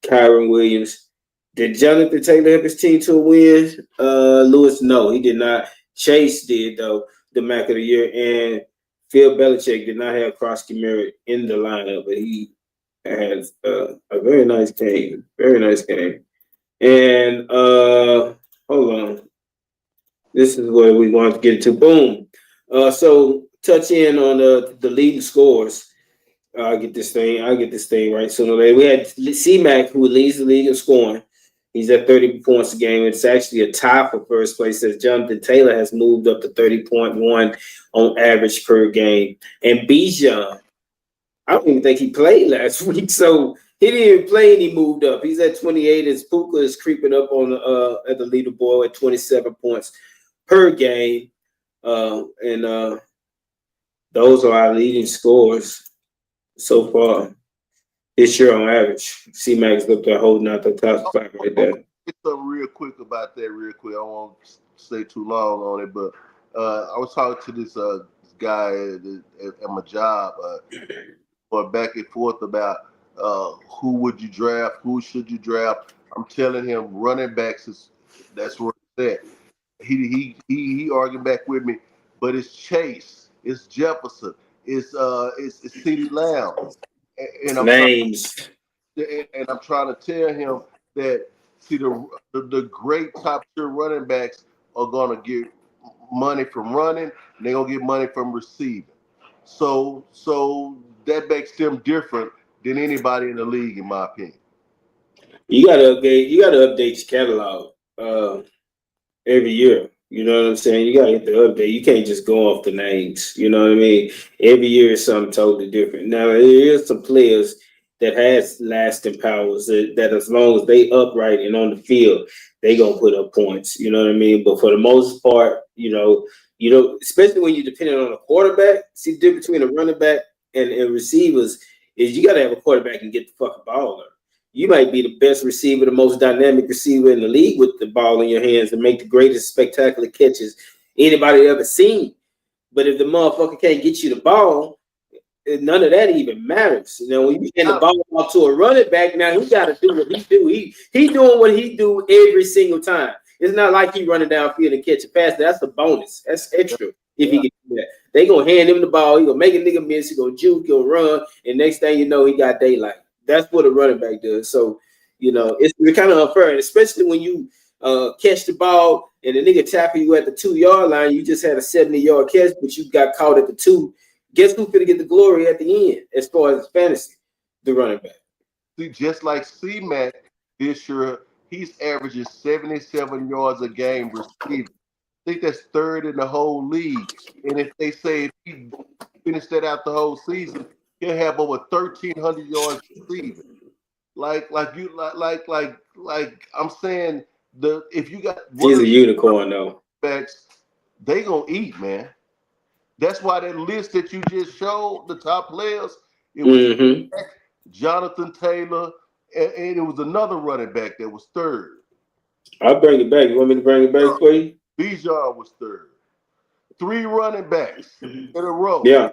Kyron Williams. Did Jonathan Taylor help his team to a win? Lewis, no, he did not. Chase did though, the Mac of the Year, and Phil Belichick did not have Krosky Merritt in the lineup, but he had a very nice game. Very nice game. And hold on, this is what we want to get to. Boom. So touch in on the leading scores. I'll get this thing right sooner or later. We had C-Mac, who leads the league in scoring. He's at 30 points a game. It's actually a tie for first place as Jonathan Taylor has moved up to 30.1 on average per game. And Bijan, I don't even think he played last week, so he didn't even play and he moved up. He's at 28 as Puka is creeping up on at the leaderboard at 27 points per game. And those are our leading scores so far this year on average. C-Mac's up there holding out the top spot right there. Get something real quick about that, real quick. I won't stay too long on it, but I was talking to this guy at my job, going back and forth about who would you draft, who should you draft. I'm telling him running backs that's where it's at. He arguing back with me, but it's Chase, it's Jefferson, it's CeeDee Lamb, and I'm trying Names. and I'm trying to tell him that see the great top tier running backs are gonna get money from running, and they're gonna get money from receiving. So that makes them different than anybody in the league, in my opinion. You gotta update your catalog. Every year. You know what I'm saying? You gotta hit the update. You can't just go off the names. You know what I mean? Every year is something totally different. Now there is some players that has lasting powers that as long as they upright and on the field, they gonna put up points. You know what I mean? But for the most part, especially when you're depending on a quarterback, see the difference between a running back and receivers is you gotta have a quarterback and get the fucking ball. You might be the best receiver, the most dynamic receiver in the league with the ball in your hands and make the greatest spectacular catches anybody ever seen. But if the motherfucker can't get you the ball, none of that even matters. When you hand the ball off to a running back, now he got to do what he do. He doing what he do every single time. It's not like he running downfield and catch a pass. That's a bonus. That's extra if he can do that. They gonna hand him the ball. He gonna make a nigga miss. He gonna juke. He'll run, and next thing you know, he got daylight. That's what a running back does. So, it's kind of unfair, and especially when you catch the ball and the nigga tackle you at the 2-yard line. You just had a 70-yard catch, but you got caught at the 2. Guess who's gonna get the glory at the end as far as fantasy? The running back. See, just like C-Mac this year, he's averaging 77 yards a game receiving. I think that's third in the whole league. And if they say if he finished that out the whole season, he'll have over 1,300 yards receiving. Like I'm saying, if you got he's a unicorn though. Backs, they gonna eat, man. That's why that list that you just showed, the top players, it was Jonathan Taylor, and it was another running back that was third. I'll bring it back. You want me to bring it back for you? Bijan was third. 3 running backs in a row. Yeah.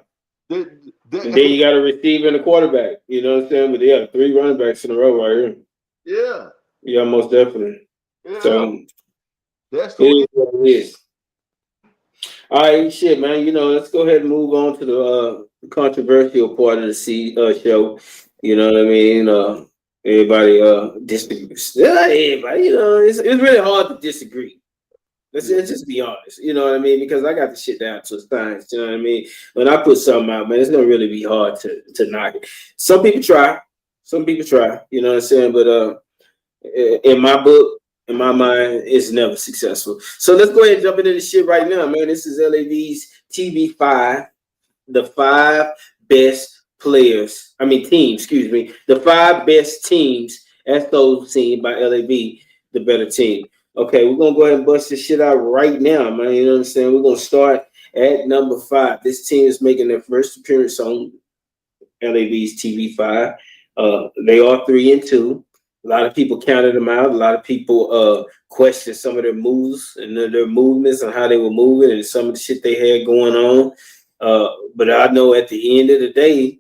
And then you got a receiver and a quarterback. You know what I'm saying? But yeah, 3 running backs in a row right here. Yeah. Yeah, most definitely. Yeah. So that's the way what it is. All right, shit, man. Let's go ahead and move on to the controversial part of the show. You know what I mean? Everybody disagrees. Everybody, it's really hard to disagree. Let's just be honest. You know what I mean? Because I got the shit down to a science. You know what I mean? When I put something out, man, it's gonna really be hard to knock it. Some people try. You know what I'm saying? But in my book, In my mind, it's never successful. So let's go ahead and jump into this shit right now, man. This is LAV's TV5, the five best players. I mean teams, excuse me. The five best teams as those seen by LAV, the better team. Okay, we're gonna go ahead and bust this shit out right now, man. You know what I'm saying? We're gonna start at number 5. This team is making their first appearance on LAV's TV5. They are 3-2. A lot of people counted them out. A lot of people questioned some of their moves and their movements and how they were moving and some of the shit they had going on. But I know at the end of the day,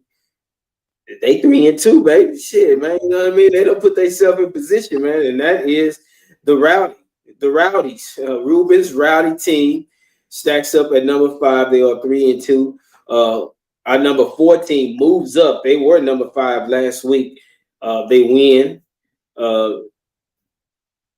they 3-2, baby. Shit, man. You know what I mean? They don't put themselves in position, man. And that is the Rowdies. Ruben's Rowdy team stacks up at number 5. They are 3-2. Our number 14 moves up. They were number 5 last week. They win.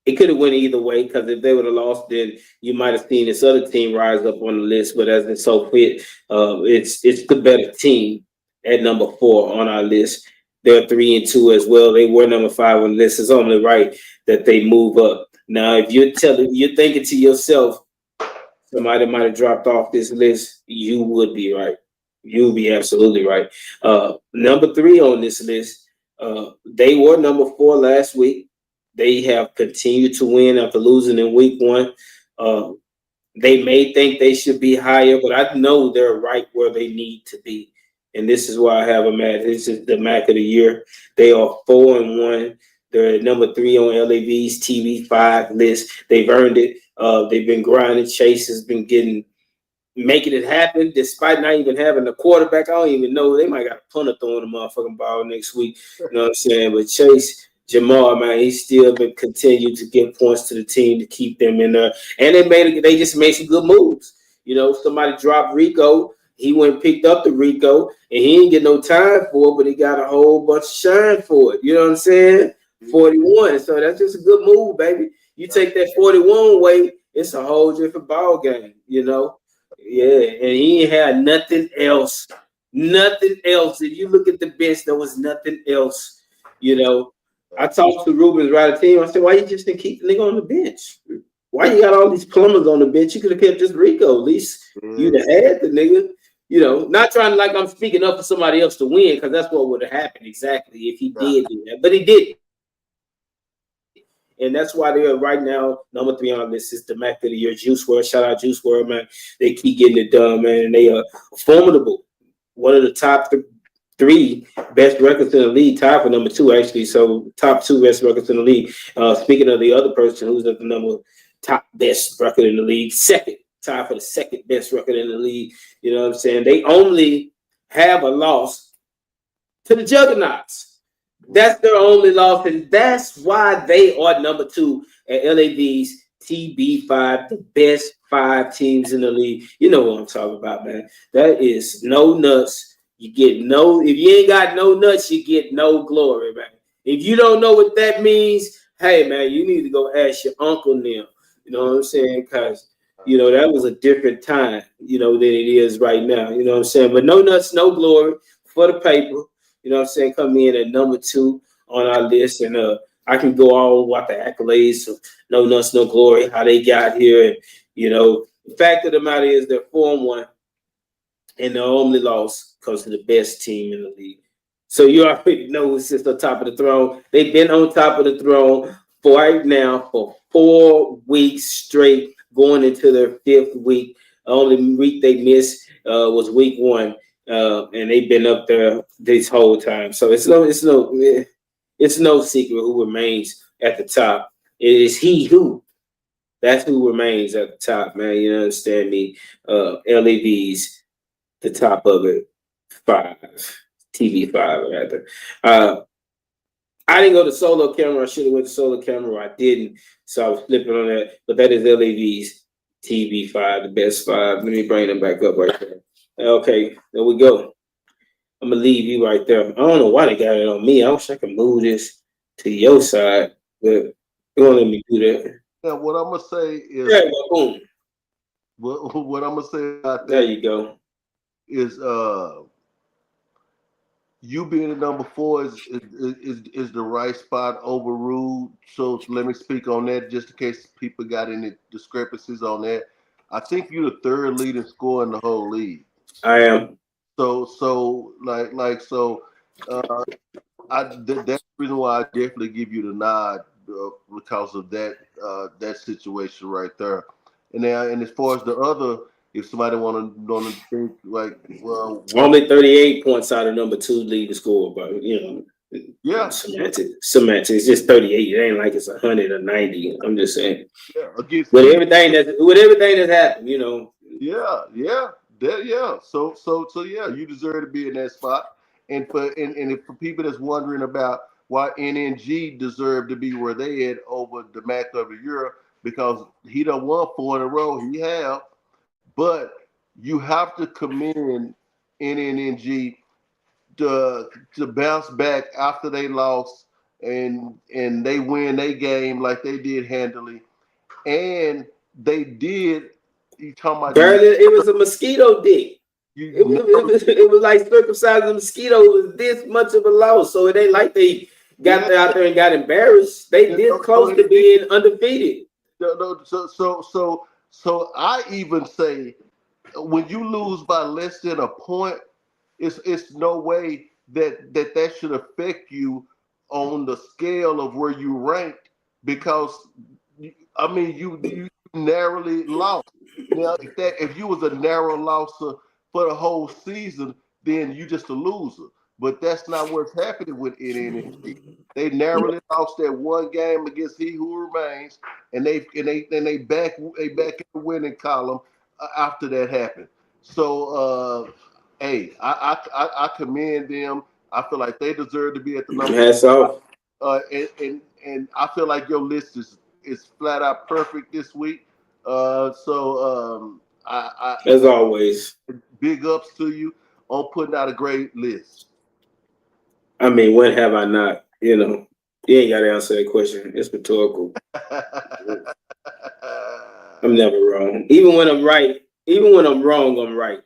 It could have went either way because if they would have lost, then you might have seen this other team rise up on the list. But as it's so fit, it's the better team at number 4 on our list. They're 3-2 as well. They were number 5 on the list. It's only right that they move up. Now, if you're thinking to yourself, somebody might have dropped off this list, you would be right. You would be absolutely right. Number 3 on this list, they were number 4 last week. They have continued to win after losing in week 1. They may think they should be higher, but I know they're right where they need to be. And this is why I have them at. This is the MAC of the year. They are 4-1. They're at number 3 on LAV's TV5 list. They've earned it. They've been grinding. Chase has been making it happen despite not even having a quarterback. I don't even know. They might got a punter throwing the motherfucking ball next week. You know what I'm saying? But Chase, Jamar, man, he's still been continued to give points to the team to keep them in there. And they just made some good moves. You know, somebody dropped Rico. He went and picked up the Rico, and he didn't get no time for it, but he got a whole bunch of shine for it. You know what I'm saying? 41. So that's just a good move, baby. You take that 41 away, it's a whole different ball game, you know? Yeah, and he ain't had nothing else. Nothing else. If you look at the bench, there was nothing else, you know. I talked to Ruben's right team. I said, why you just didn't keep the nigga on the bench? Why you got all these plumbers on the bench? You could have kept just Rico. At least you'd have had the nigga. You know, not trying to like I'm speaking up for somebody else to win, because that's what would have happened exactly if he did do that. But he did. And that's why they are right now number 3 on this is the MAC of the year. Juice WRLD, shout out Juice WRLD, man. They keep getting it done, man. And they are formidable. One of the top 3 best records in the league, tied for number 2 actually. So top 2 best records in the league. Speaking of the other person who's at the top best record in the league, second, tied for the second best record in the league. You know what I'm saying? They only have a loss to the Juggernauts. That's their only loss, and that's why they are number 2 at LAV's TB5, the best 5 teams in the league. You know what I'm talking about, man. That is no nuts. You get no, if you ain't got no nuts, you get no glory, man. If you don't know what that means, hey, man, you need to go ask your uncle now. You know what I'm saying? Because, you know, that was a different time, you know, than it is right now. You know what I'm saying? But no nuts, no glory for the paper. You know what I'm saying? Come in at number 2 on our list. And I can go all about the accolades of no nuts, no glory, how they got here. And, you know, the fact of the matter is they're 4-1. And their only loss comes to the best team in the league. So you already know who sits on top of the throne. They've been on top of the throne for right now for 4 weeks straight, going into their 5th week. The only week they missed was week 1. And they've been up there this whole time. So it's no secret who remains at the top. It is he who. That's who remains at the top, man. You understand me? LAV's the top of it. 5. TV5 rather. I didn't go to solo camera. I should have went to solo camera. I didn't. So I was flipping on that. But that is LAV's TV5, the best 5. Let me bring them back up right there. Okay, there we go. I'm gonna leave you right there. I don't know why they got it on me. I wish I could move this to your side, but you won't let me do that. Yeah, what I'm gonna say is, There you go. Boom. what I'm gonna say about that, There you go. is you being at number four is the right spot overruled. So let me speak on that just in case people got any discrepancies on that. I think you're the third leading scorer in the whole league. I am. So uh, that's the reason why I definitely give you the nod because of that situation right there. And as far as the other, if somebody want to think like, well, what? Only 38 points out of number two leading scorer, but Yeah, yeah, semantics. It's just 38. It ain't like it's 100 or 90. I'm just saying. yeah. Against With Heat. everything that's happened. Yeah, yeah, yeah. So yeah, you deserve to be in that spot. And if for people that's wondering about why NNG deserve to be where they at over the Mac of the Year, because he done won four in a row, he have, but you have to commend NNG to bounce back after they lost and they win their game like they did handily. And they did you talking about Barely, it was a mosquito dick. you It was, it never was, it was like circumcising a mosquito. It was this much of a loss. So it ain't like they got yeah, there out there and got embarrassed. They this no, close to being undefeated. no, so I even say when you lose by less than a point, it's no way that should affect you on the scale of where you ranked because I mean you narrowly lost. Now if you was a narrow losser for the whole season, then you just a loser. But that's not what's happening with NNG. They narrowly lost that one game against He Who Remains, and they back in the winning column after that happened. So hey, I commend them. I feel like they deserve to be at the number. Hats off. And I feel like your list is flat out perfect this week. As always. Big ups to you on putting out a great list. I mean, when have I not? You ain't got to answer that question. It's rhetorical. I'm never wrong. Even when I'm right, even when I'm wrong, I'm right.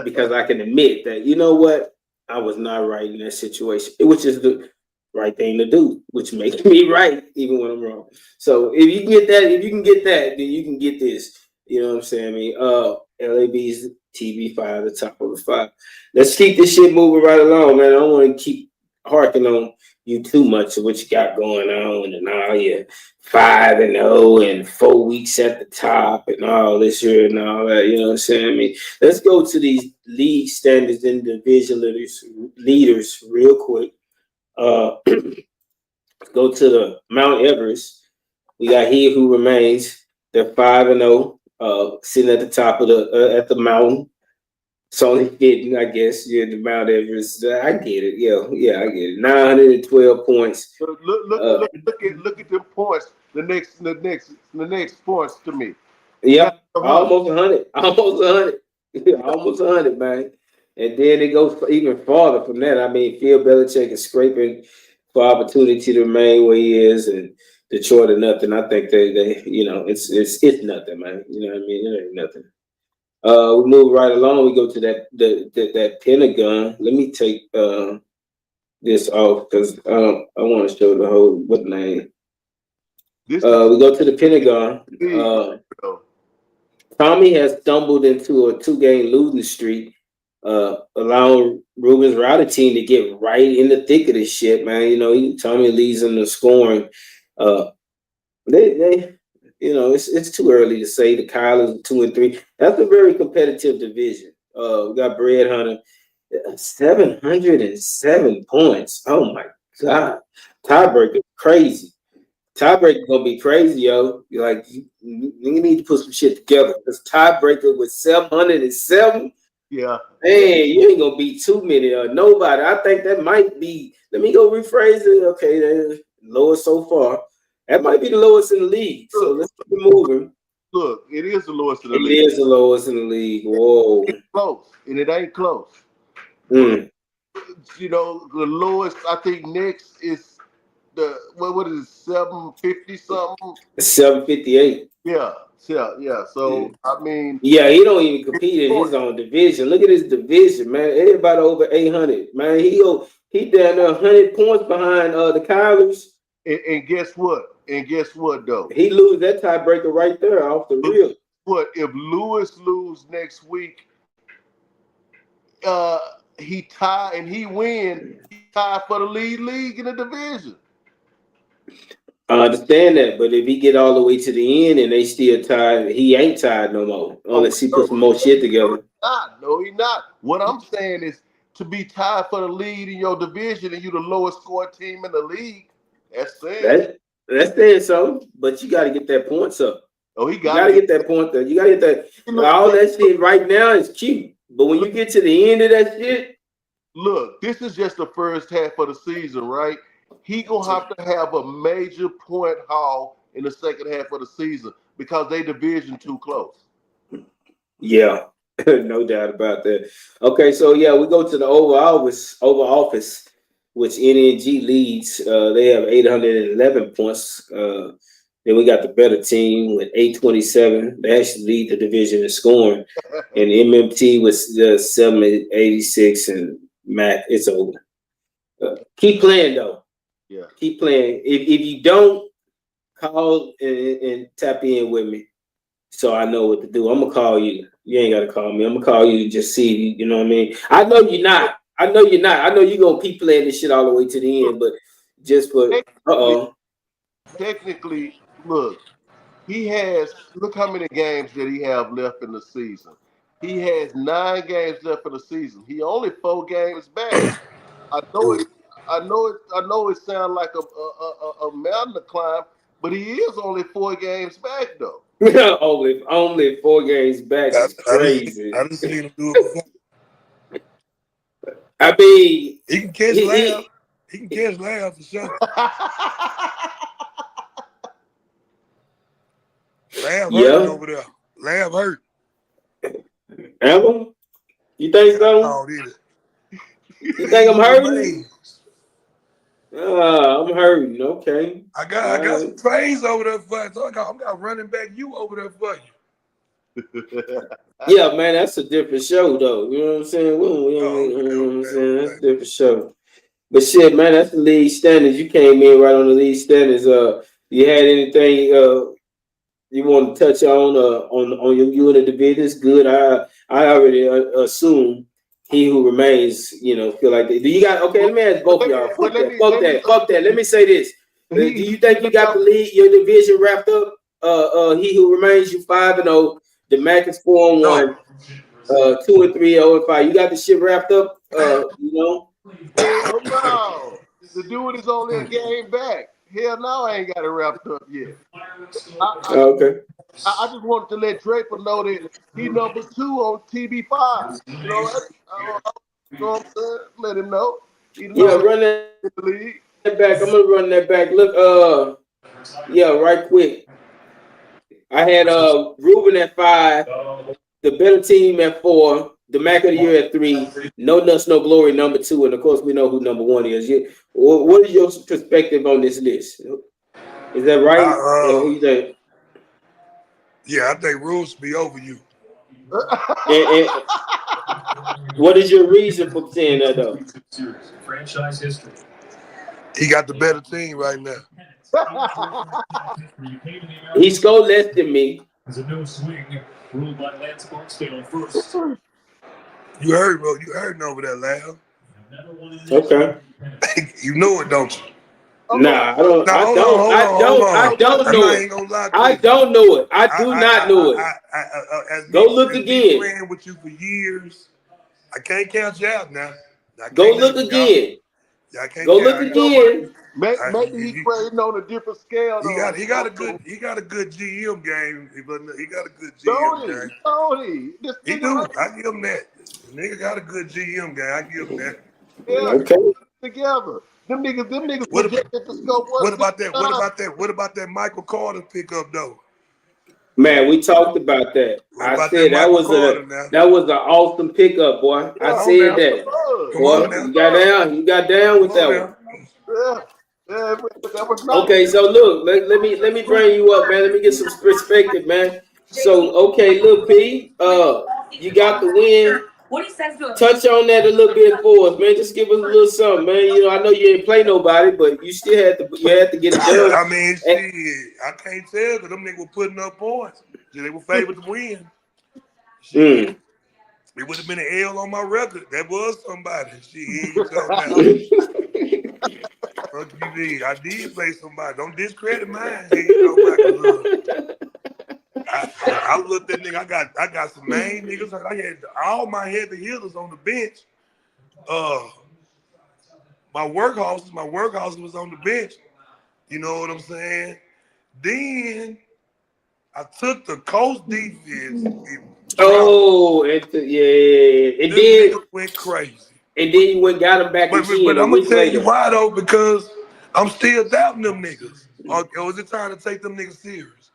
Because I can admit that, you know what? I was not right in that situation, which is the right thing to do, which makes me right, even when I'm wrong. So if you can get that, then you can get this. You know what I'm saying? I mean, LAB's TV5, the top of the five. Let's keep this shit moving right along, man. I don't want to keep harking on you too much of what you got going on and all your 5-0 and 4 weeks at the top and all this year and all that. You know what I'm saying? I mean, let's go to these league standards and division leaders real quick. Go to the Mount Everest. We got He Who Remains. They're 5-0, sitting at the top of the mountain. It's only fitting, I guess. Yeah, the Mount Everest. I get it. Yeah, I get it. 912 points. Look at them points. The next points to me. You got Yep, 100. almost 100. Almost 100. Almost 100, man. And then it goes even farther from that. I mean, Phil Belichick is scraping for opportunity to remain where he is, and Detroit or nothing. I think it's nothing, man. You know what I mean? It ain't nothing. We move right along. We go to that Pentagon. Let me take this off because I want to show the whole what name. This We go to the Pentagon. big, Tommy has stumbled into a 2-game losing streak, allowing Ruben's Router team to get right in the thick of this shit, man. Tommy leads them to scoring. Uh, they it's too early to say the Kyler's 2-3. That's a very competitive division. We got Bread Hunter, 707 points. Oh my god, tiebreaker, crazy. Tiebreaker gonna be crazy, yo. You're like, you need to put some shit together. Because tiebreaker with 707, yeah. man, you ain't gonna beat too many nobody. I think that might be. Let me go rephrase it. Okay, that's lowest so far. That might be the lowest in the league. So let's keep it moving. Look, it is the lowest in the It league. is the lowest in the league. Whoa. It's close, and it ain't close. But Mm. the lowest I think next is the what is it, 750 something? 758. Yeah. Yeah. So I mean, Yeah, he don't even compete in his own division. Look at his division, man. Everybody over 800, man. He down there 100 points behind the Kylers. and guess what? And guess what though? He lose that tiebreaker right there off the But rip. what if Lewis lose next week? Uh, he tie and he win. He tied for the league in the division. I understand that, but if he get all the way to the end and they still tied, he ain't tied no more Oh unless he put some no, more shit together. no, he not. What I'm saying is to be tied for the lead in your division and you the lowest score team in the league. That's saying. That's saying so, but you got to get that points up. Oh, he You got got to to get. get that point there. You got to get that. Look, All that shit right now is cute, but when you get to the end of that shit, look, this is just the first half of the season, right? He gonna have to have a major point haul in the second half of the season because they division too close. yeah, no doubt about that. Okay, so yeah, we go to the over office, which NNG leads. They have 811 points. Then we got the better team with 827. They actually lead the division in scoring. And MMT was 786, and Mac, it's over. Keep playing though. Yeah. Keep playing. If you don't call and tap in with me, so I know what to do. I'm gonna call you. You ain't gotta call me. I'm gonna call you to just see. You know what I mean? I know you're not. I know you're not. I know you're gonna keep playing this shit all the way to the end. But just for Technically, look, he has. Look how many games that he have left in the season. He has 9 games left in the season. He only 4 games back. I know it. I know it. I know it sounds like a mountain to climb, but he is only 4 games back though. only 4 games back is crazy. I didn't see him do it before. I mean, he can catch Lamb. He can catch Lamb for sure. Lamb hurt over there. Lamb hurt. Emma, you think so? You think I'm hurting? I'm hurting. Okay. I got some praise over there for you. So I'm got running back you over there for you. Yeah, man, that's a different show, though. You know what I'm saying? That's a different show. But shit, man, that's the league standards. You came in right on the league standards. You had anything you want to touch on you in the divisions? Good. I already assume he who remains, feel like they, do you got okay? Let me ask both of y'all. Fuck that. Let me say this. Do you think you got the league, your division wrapped up? He who remains, you 5-0. The Mac is 4-1. 2-3, 0-5. You got the shit wrapped up. Hell no. The dude is only a game back. Hell no, I ain't got it wrapped up yet. Okay. I just wanted to let Draper know that he number 2 on TB5. You know what I'm saying? Let him know. Run that back. I'm gonna run that back. Look, right quick. I had Ruben at 5, the better team at 4, the Mac of the year at 3, no nuts, no glory number 2, and of course we know who number 1 is. What is your perspective on this list? Is that right? Who you think? Yeah, I think rules be over you. and what is your reason for saying that though? Franchise history. He got the better team right now. He scored less than me. There's a no swing ruled by Lance Barksdale first. You heard, bro. You heard over that, Lamb. Okay. You know it, don't you? Nah, I don't. Now, I don't know it. I don't know it. I do not know it. As Go look again. Playing with you for years, I can't count you out now. Go look again. Go look again. Maybe he playing on a different scale. He got a good GM game. He got a good GM game. Tony. He do. I give him that. The nigga got a good GM game. I give him that. Yeah, okay. Together. Them niggas what about that Michael Carter pickup though? Man, we talked about that. I said that was an awesome pickup, boy. I said that. Boy, you got down with that one. Yeah, that was nice. Okay, so look, let me bring you up, man. Let me get some perspective, man. So okay, Lil P, you got the win. Touch on that a little bit for us, man. Just give us a little something, man. You know, I know you ain't play nobody, but you still had to get it done. I mean, shit, I can't tell because them niggas were putting up points. They were favored to win. Shit, it would have been an L on my record. That was somebody. Shit, you talking about? Fuck you mean? I did play somebody. Don't discredit mine. Here you talking about? I looked at nigga. I got some main niggas. I had all my heavy hitters on the bench. My workhorses was on the bench. You know what I'm saying? Then I took the coast defense. Oh, and then went crazy. And then you went got him back but again. But I'm gonna tell you why though, because I'm still doubting them niggas. Or was it time to take them niggas serious?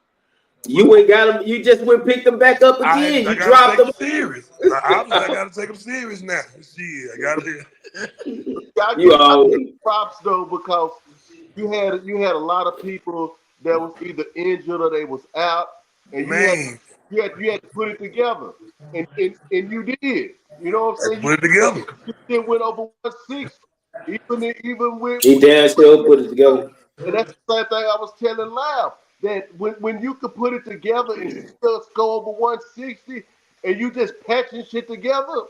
You went got him. You just went pick them back up again. I you dropped them serious. Obviously, I gotta take them serious now. Shit, I gotta. I give props though because you had a lot of people that was either injured or they was out, and you had to put it together, and you did. You know what I'm saying? Put it together. You still went over 160, even with. He damn sure put it together. And that's the same thing I was telling Lab, that when you could put it together and still go over 160, and you just patching shit together,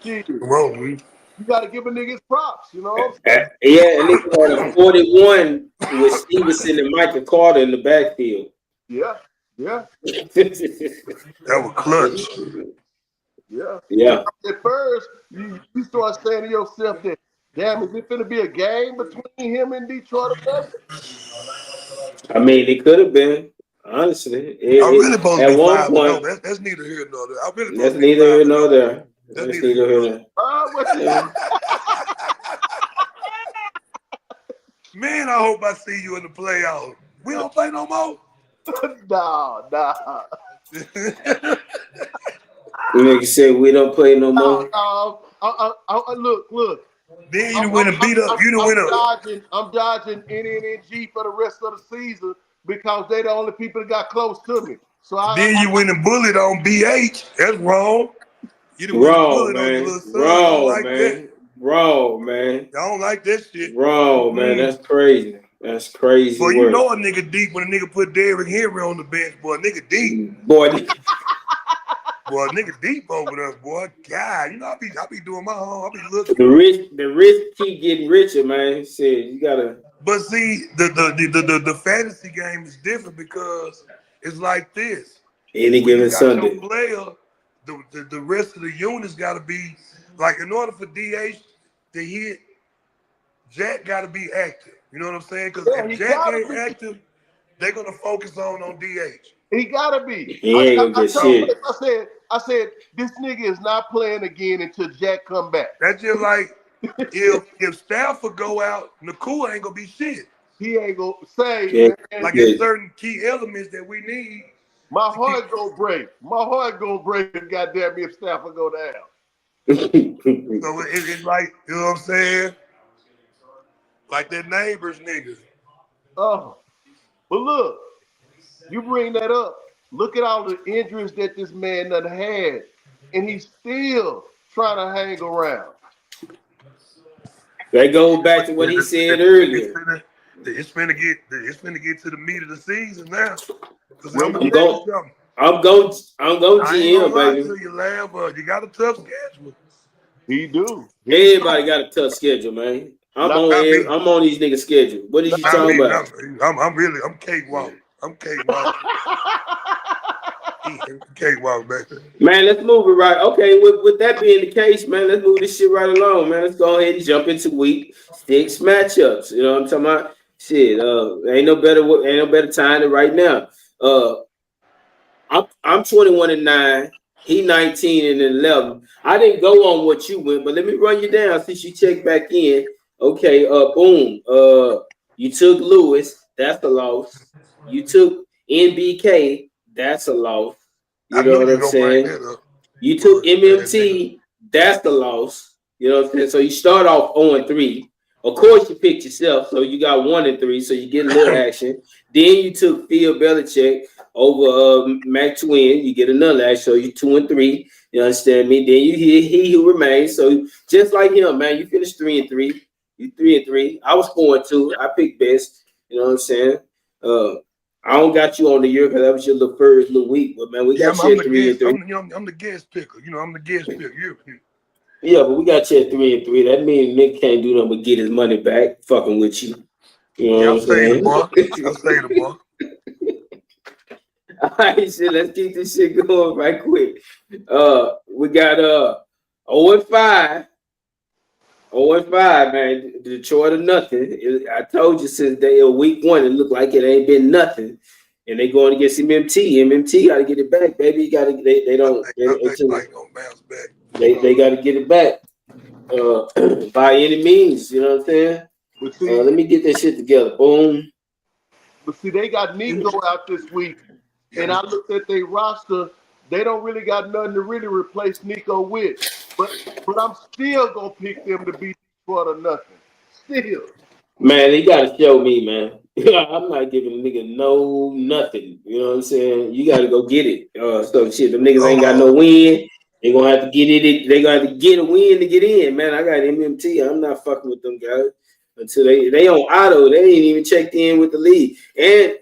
shit. You got to give a nigga his props, you know? Yeah, and nigga had a 41 with Stevenson and Michael Carter in the backfield. Yeah. That was clutch. Yeah. At first, you start saying to yourself that, damn, is it finna be a game between him and Detroit? I mean, it could have been. Honestly, I'm really supposed to be 5-0. Point, that's neither here nor there. I'm really that's neither here nor there. That's neither here nor there. Man, I hope I see you in the playoffs. We don't play no more. Nah. Nigga said we don't play no more. Look. Then you win and beat up. You done win up. I'm dodging NNG for the rest of the season because they the only people that got close to me. So then you win and bullied on BH. That's wrong. You done wrong, win and bullied man. on your little son. Wrong, like man. That. Wrong, man. I don't like that shit. Wrong, man. That's crazy. That's crazy. Boy, you know a nigga deep when a nigga put Derrick Henry on the bench. Boy, a nigga deep. Boy, nigga deep over there, boy. God, you know I be doing my own. I be looking. The rich keep getting richer, man. He said you gotta. But see, the fantasy game is different because it's like this. Any given Sunday. Your player, the rest of the units got to be like, in order for DH to hit, Jack got to be active. You know what I'm saying? Because if Jack ain't active, they're gonna focus on DH. He gotta be. He ain't gonna get shit. I said this nigga is not playing again until Jack come back. That's just like if Stafford go out, Nakua ain't gonna be shit. He ain't gonna say like there's certain key elements that we need. My heart gonna break. If goddamn if Stafford go down. So it's like, you know what I'm saying? Like that neighbors nigga. Oh, but look, you bring that up. Look at all the injuries that this man done had, and he's still trying to hang around. That goes back to what he said earlier. It's finna get to the meat of the season now. I'm going GM, baby. You got a tough schedule. He do. Everybody got a tough schedule, man. I'm on these niggas' schedule. What are you talking about? I'm cakewalk. Cakewalk, man. Man, let's move it right. Okay, with that being the case, man, let's move this shit right along, man. Let's go ahead and jump into week 6 matchups. You know what I'm talking about? Shit, ain't no better time than right now. I'm 21-9. He 19-11. I didn't go on what you went, but let me run you down since you checked back in. Okay, boom. You took Lewis, that's a loss. You took NBK, that's a loss. You know what I'm saying? You took MMT, that's a loss. You know what I'm saying? So you start off 0-3. Of course, you picked yourself, so you got 1-3, so you get a little action. Then you took Phil Belichick. over Mac Twin. You get another act, so you 2-3. You understand me? Then you hear he who remains. So just like him, man, you finished 3-3. You 3-3. I was 4-2. I picked best. You know what I'm saying? I don't got you on the year because that was your little first little week, but man, we got you I'm at the 3 and guest. 3. I'm the guest picker. I'm the guest picker. Yeah, but we got you at 3 and 3. That means Nick can't do nothing but get his money back, fucking with you. You know I'll what I'm say the saying? bar. I'll say the bar. All right, shit, let's keep this shit going right quick. We got 0-5. 0-5, man. Detroit or nothing. I told you since week 1, it looked like it ain't been nothing. And they going against MMT. MMT got to get it back, baby. They don't. I think Mike gonna bounce back. They got to get it back by any means. You know what I'm saying? But see, Let me get this shit together. Boom. but see, they got Nico out this week, and I looked at their roster. They don't really got nothing to really replace Nico with. But I'm still gonna pick them to beat Detroit or nothing. Still. Man, they gotta show me, man. I'm not giving a nigga no nothing. You know what I'm saying? You gotta go get it. So shit, them niggas ain't got no win. They gonna have to get it. They gonna have to get a win to get in, man. I got MMT. I'm not fucking with them guys until they on auto. They ain't even checked in with the league. And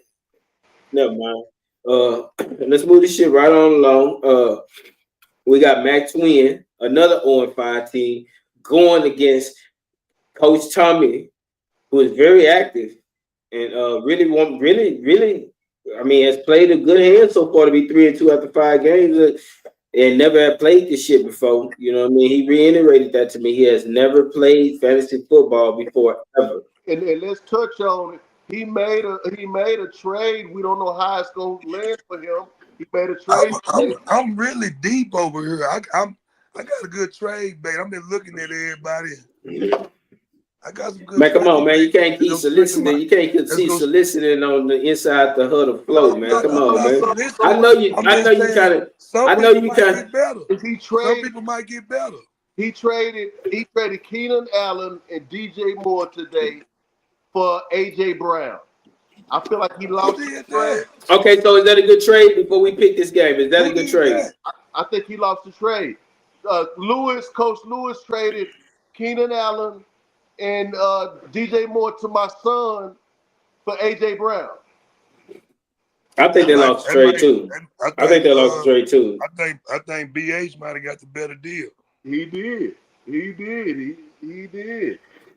never mind. Let's move this shit right on along. We got Mac Twin, another 0-5 team, going against Coach Tommy, who is very active and really, I mean, has played a good hand so far to be 3-2 after 5 games and never had played this shit before. You know what I mean? He reiterated that to me. He has never played fantasy football before ever. And let's touch on it. He made a trade. We don't know how it's gonna land for him. He made a trade. I'm really deep over here. I got a good trade, babe. I've been looking at everybody. I got some good. Man, come on, man. You can't keep soliciting. You can't keep soliciting on the inside the Huddle flow, man. Come on, man. I know you kind of. I know you kind of. Some people might get better. He traded Keenan Allen and DJ Moore today for AJ Brown. I feel like he lost the trade. Okay, so is that a good trade before we pick this game? Is that a good trade? I think he lost the trade. Coach Lewis traded Keenan Allen and DJ Moore to my son for AJ Brown. I think they lost the trade too. I think they lost the trade too. I think BH might have got the better deal. He did.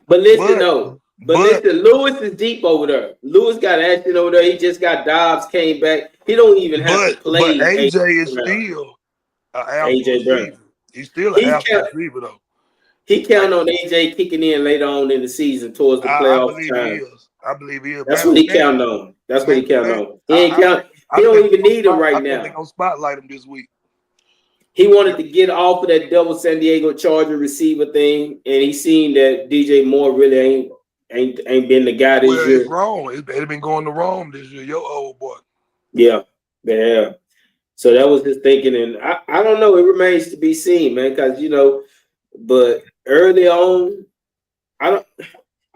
But listen, though. But listen, Lewis is deep over there. Lewis got action over there. He just got Dobbs, came back. He don't even have to play. But AJ is still an alpha receiver. He's still an alpha receiver, though. He count on AJ kicking in later on in the season towards the playoff time. I believe he is. That's what he count on. That's what he count on. He don't even need him right now. They're going to spotlight him this week. He wanted to get off of that double San Diego Charger receiver thing, and he seen that DJ Moore really ain't been the guy this year. It's wrong. It's been going to Rome this year, your old boy. Yeah. So that was his thinking, and I don't know. It remains to be seen, man, because but early on, I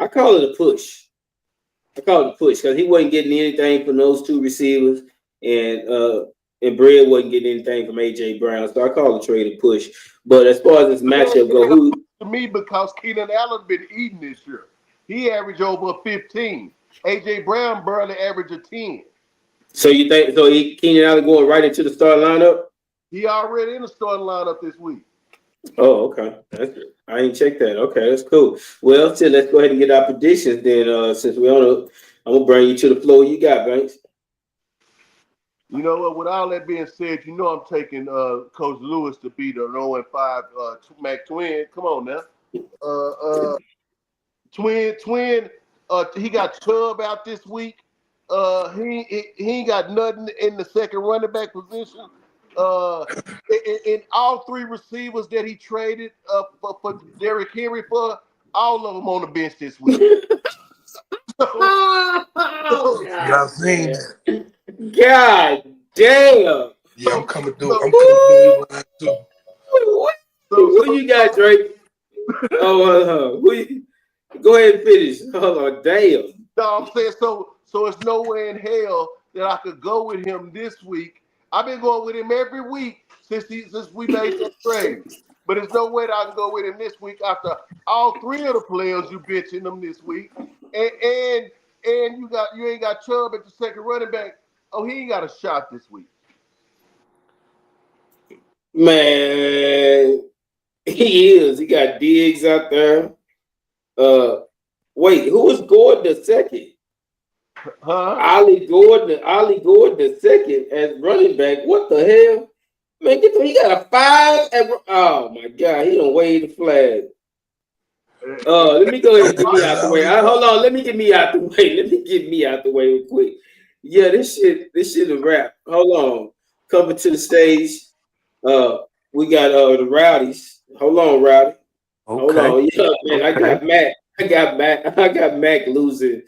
call it a push. I call it a push because he wasn't getting anything from those two receivers, and Brad wasn't getting anything from AJ Brown. So I call the trade a push. But as far as this matchup go, to me, because Keenan Allen been eating this year. He averaged over 15. AJ Brown barely averaged a 10. So you think Keenan Allen going right into the starting lineup? He already in the starting lineup this week. Oh, okay. I ain't checked that. Okay, that's cool. Well, so let's go ahead and get our predictions then. Since I'm gonna bring you to the floor. You got, Banks. You know what? With all that being said, I'm taking Coach Lewis to beat an 0-5 Mac Twin. Come on now. Twin. He got Chubb out this week. He ain't got nothing in the second running back position. In all 3 receivers that he traded for Derrick Henry for, all of them on the bench this week. Y'all seen that? God damn. Yeah, I'm coming through. I'm coming through too. Who you got, Drake? Go ahead and finish. Hold on, damn. No, I'm saying so it's no way in hell that I could go with him this week. I've been going with him every week since we made that trade. But there's no way that I can go with him this week after all three of the players you benching them this week. And you ain't got Chubb at the second running back. Oh, he ain't got a shot this week. Man, he is. He got Diggs out there. Wait, who was Gordon the second? Huh? Ollie Gordon the second as running back. What the hell? Man, he got a 5 oh my god, he don't wave the flag. Let me go ahead and get me out the way. Hold on, let me get me out the way. Let me get me out the way real quick. Yeah, this shit a wrap. Hold on. Coming to the stage. We got the Rowdies. Hold on, Rowdy. Hold on. Yeah, man. I got Mac losing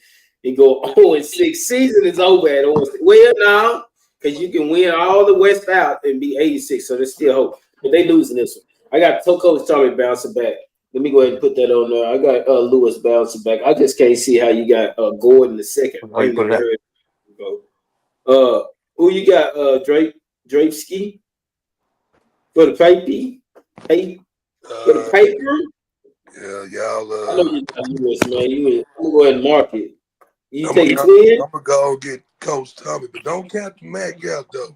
and go 0-6. Season is over at 0-6. Well, now, because you can win all the West out and be 86, so there's still hope. But they losing this one. I got Coach Tommy bouncing back. Let me go ahead and put that on there. I got Lewis bouncing back. I just can't see how you got Gordon the second. Who you got? Drake Ski for the paper. For the paper. Yeah, y'all. I know you got Lewis, man. I'm gonna go ahead and mark it. You take I'm Twin? gonna go get Coach Tommy, but don't count the Mac out though.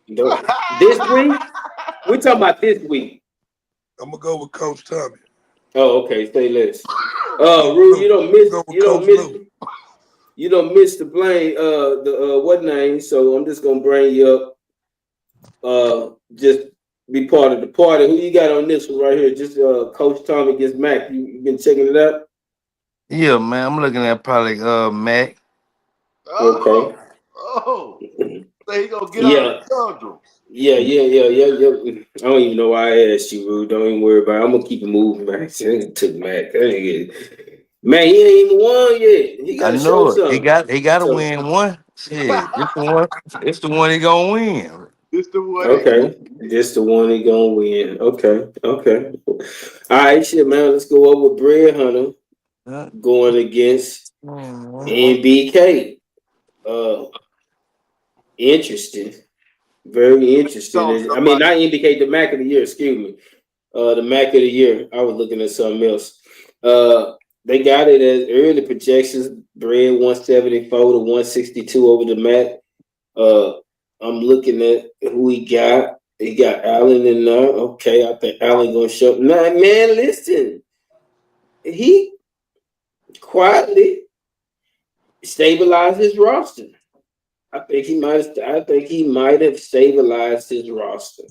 No. This week? We're talking about this week. I'm gonna go with Coach Tommy. Oh, okay. Say less. Rue, you don't miss the blame. What name? So I'm just gonna bring you up. Just be part of the party. Who you got on this one right here? Just Coach Tommy against Mac. You been checking it out? Yeah, man. I'm looking at probably Mac. Okay. Oh. So he gonna get Yeah. out of the doldrums. Yeah. I don't even know why I asked you, Rue. Don't even worry about it. I'm gonna keep it moving, man. Took Mac. Man, he ain't even won yet. He I gotta show know it. He something. got to So win one. Shit, it's the one. It's the one he gonna win. This the one. okay. This the one he gonna win. Okay. All right, shit, man. Let's go over Bread Hunter Huh? going against Mhm. NBK. Interesting. Very interesting. I mean, not NBK, the Mac of the year, excuse me. The Mac of the year. I was looking at something else. They got it as early projections, Bread 174 to 162 over the Mac. I'm looking at who he got. He got Allen in there. Okay, I think Allen gonna show. Nah, man, listen. He quietly stabilized his roster. I think he might have stabilized his roster,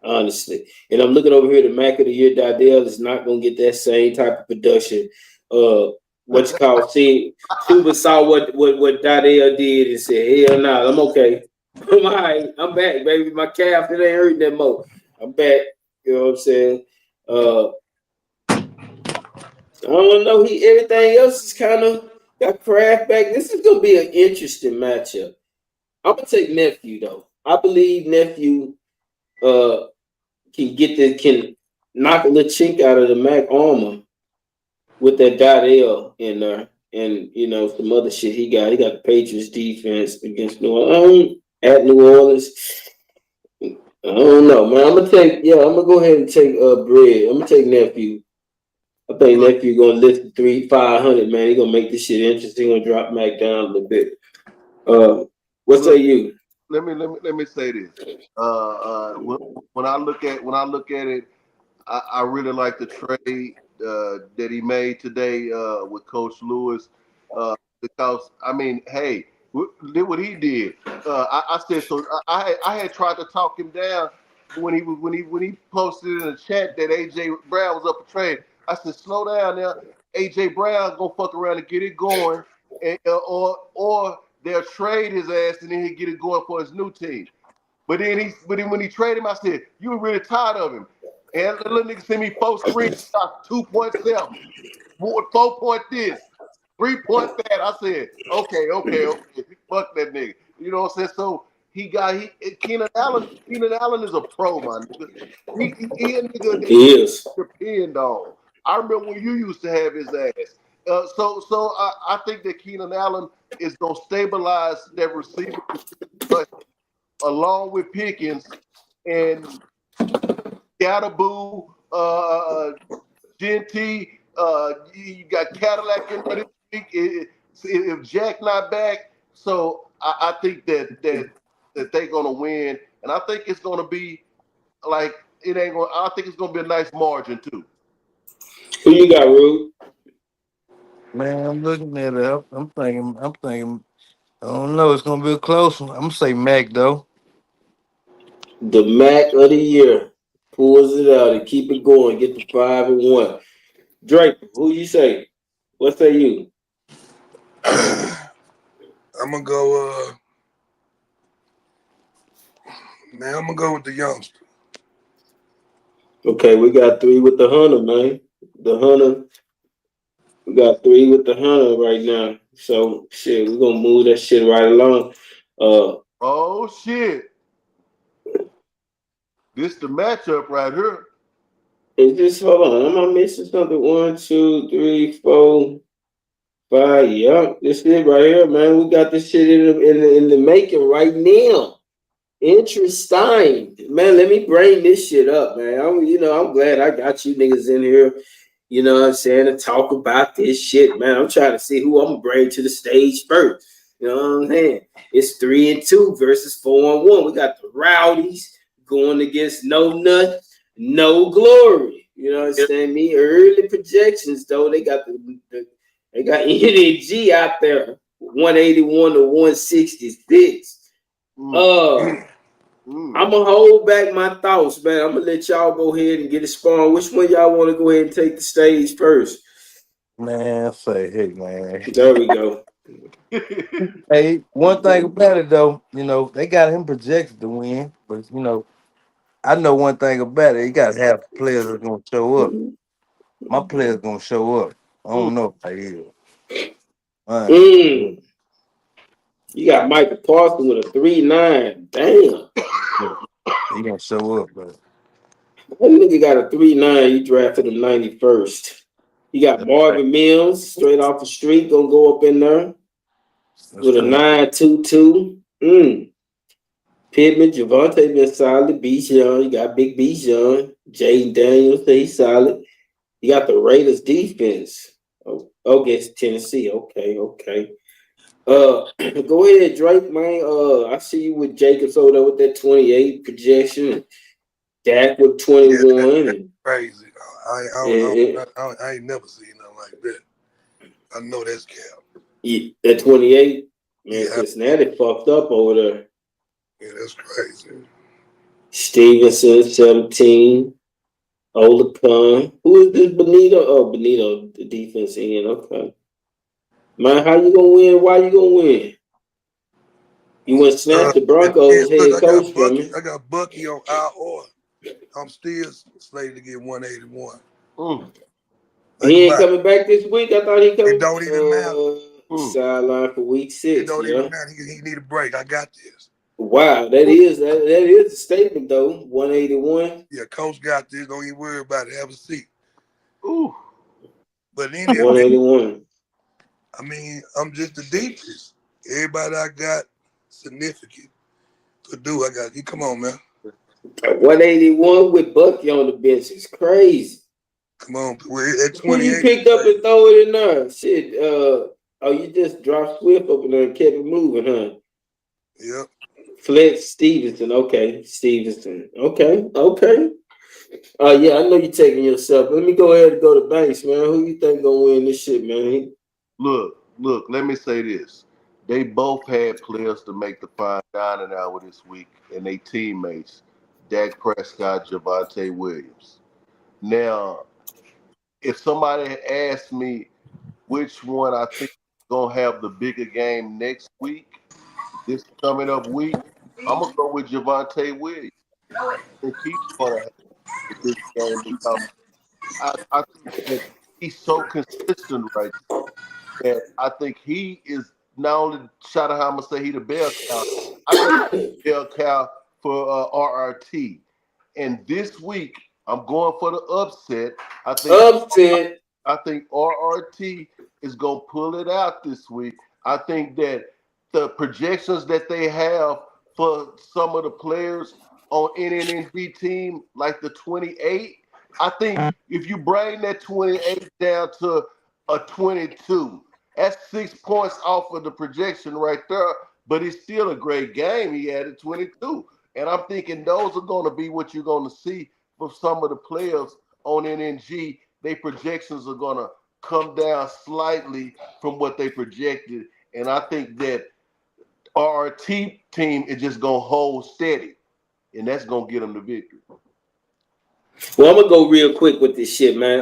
honestly. And I'm looking over here. The Mac of the Year, Dardell is not gonna get that same type of production. What you call see Tuba saw what Dardell did and said, hell no, I'm okay. I'm all right. I'm back, baby. My calf, it ain't hurting that more. I'm back. You know what I'm saying? I don't know. Everything else is kind of got Kraft back. This is gonna be an interesting matchup. I'm gonna take Nephew though. I believe Nephew can knock a little chink out of the Mac armor with that L in there, and some other shit he got. He got the Patriots defense against New Orleans at New Orleans. I don't know, man. I'm gonna go ahead and take Bread. I'm gonna take Nephew. I think Nephew gonna lift 500, man. He gonna make this shit interesting. He gonna drop Mac down a little bit. What say you? Let me say this. When I look at it, I really like the trade that he made today with Coach Lewis because I mean, hey, did what he did. I said so. I had tried to talk him down when he posted in the chat that AJ Brown was up for trade. I said, slow down now. AJ Brown gonna fuck around and get it going, and or they'll trade his ass and then he get it going for his new team. But then when he traded him, I said, you were really tired of him. And the little nigga sent me 4 screenshots, 2.7, 4 point this, 3 point that. I said, okay, fuck that nigga. You know what I'm saying? So Keenan Allen is a pro, my nigga. He a nigga that He is. depend on. I remember when you used to have his ass. I think that Keenan Allen is gonna stabilize that receiver along with Pickens and Gattaboo, Genty. You got Cadillac in there this week. If Jack not back, so I think that they're gonna win, and I think it's gonna be like it ain't gonna. I think it's gonna be a nice margin too. Who you got, Rube? Man, I'm looking at it. I'm thinking. I don't know. It's gonna be a close one. I'm gonna say Mac though. The Mac of the year pulls it out and keep it going. Get the 5-1. Drake, who you say? What say you? I'm gonna go. Man, I'm gonna go with the youngster. Okay, we got 3 with the Hunter, man. The Hunter. We got 3 with the Hunter right now. So shit, we're gonna move that shit right along. Oh shit! This the matchup right here. Is this hold on? Am I missing something? 1, 2, 3, 4, 5. Yup, this is right here, man. We got this shit in the making right now. Interesting, man. Let me bring this shit up, man. I'm glad I got you niggas in here. You know what I'm saying, to talk about this shit, man. I'm trying to see who I'm gonna bring to the stage first. You know what I'm saying? It's 3-2 versus 4-1. We got the Rowdies going against No Nut, No Glory. You know what I'm saying? Me early projections though. They got NG out there, 181 to 166. Mm. I'm gonna hold back my thoughts, man. I'm gonna let y'all go ahead and get it spawned. Which one y'all want to go ahead and take the stage first? Man, say hey, man. There we go. Hey, one thing about it though, they got him projected to win, but I know one thing about it. You got to have players that's gonna show up. My players gonna show up. I don't know if they is. All right. Mm. You got Michael Parsons with a 3.9. Damn. He gonna show up, but That nigga got a 3.9. You drafted him 91st. You got that's crazy. Marvin Mills straight off the street, gonna go up in there That's with a crazy. 9.22. Pittman, Javante been solid. Bijan, you got Big Bijan. Jaden Daniels, he's solid. You got the Raiders defense. Oh, against Tennessee. Okay. Go ahead, Drake, man. I see you with Jacobs over there with that 28 projection. Dak with Yeah, 21 that's crazy. and I ain't never seen nothing like that. I know that's cap. yeah, that 28. Man, Yeah, Cincinnati fucked up over there. yeah, that's crazy. Stevenson, 17. Olacon. Who is this Benito? Oh, Benito, the defense end. Okay. Man, how you gonna win? Why you gonna win? You went snatch the Yeah, Broncos look, head coach from me. I got Bucky on IR. I'm still slated to get 181. Mm. Think He ain't about it. coming back this week. I thought he It coming don't even matter. Mm. sideline for week It 6. don't even Yeah. matter. He need a break. I got this. Wow, that is a statement though. 181, Yeah, coach got this. Don't even worry about it. Have a seat. Ooh. But in any event, 181. I mean, I'm just the deepest. Everybody I got significant to do. I got you. Come on, man. 181 with Bucky on the bench is crazy. Come on. We're at Who you 28. picked up and throw it in there? Shit. Oh, you just dropped Swift up in there and kept it moving, huh? Yep. Flex Stevenson. Okay, Stevenson. Okay. Yeah, I know you're taking yourself. Let me go ahead and go to Banks, man. Who you think gonna win this shit, man? Look, let me say this. They both had players to make the fine dining hour this week, and they teammates, Dak Prescott, Javante Williams. Now, if somebody had asked me which one I think is gonna have the bigger game next week, this coming up week, I'm gonna go with Javante Williams. I think he's gonna have the big game because I think that he's so consistent right that I think he is not only shout out how I'm gonna say he the bell cow. I think he's the bell cow for RRT. And this week I'm going for the upset. I think Upset. RRT is going to pull it out this week. I think that the projections that they have for some of the players on NNNB team, like the 28, I think if you bring that 28 down to a 22, that's 6 points off of the projection right there. But it's still a great game. He had a 22. And I'm thinking those are going to be what you're going to see for some of the players on NNG. Their projections are going to come down slightly from what they projected. And I think that RRT team is just going to hold steady. And that's going to get them the victory. Well, I'm gonna go real quick with this shit, man.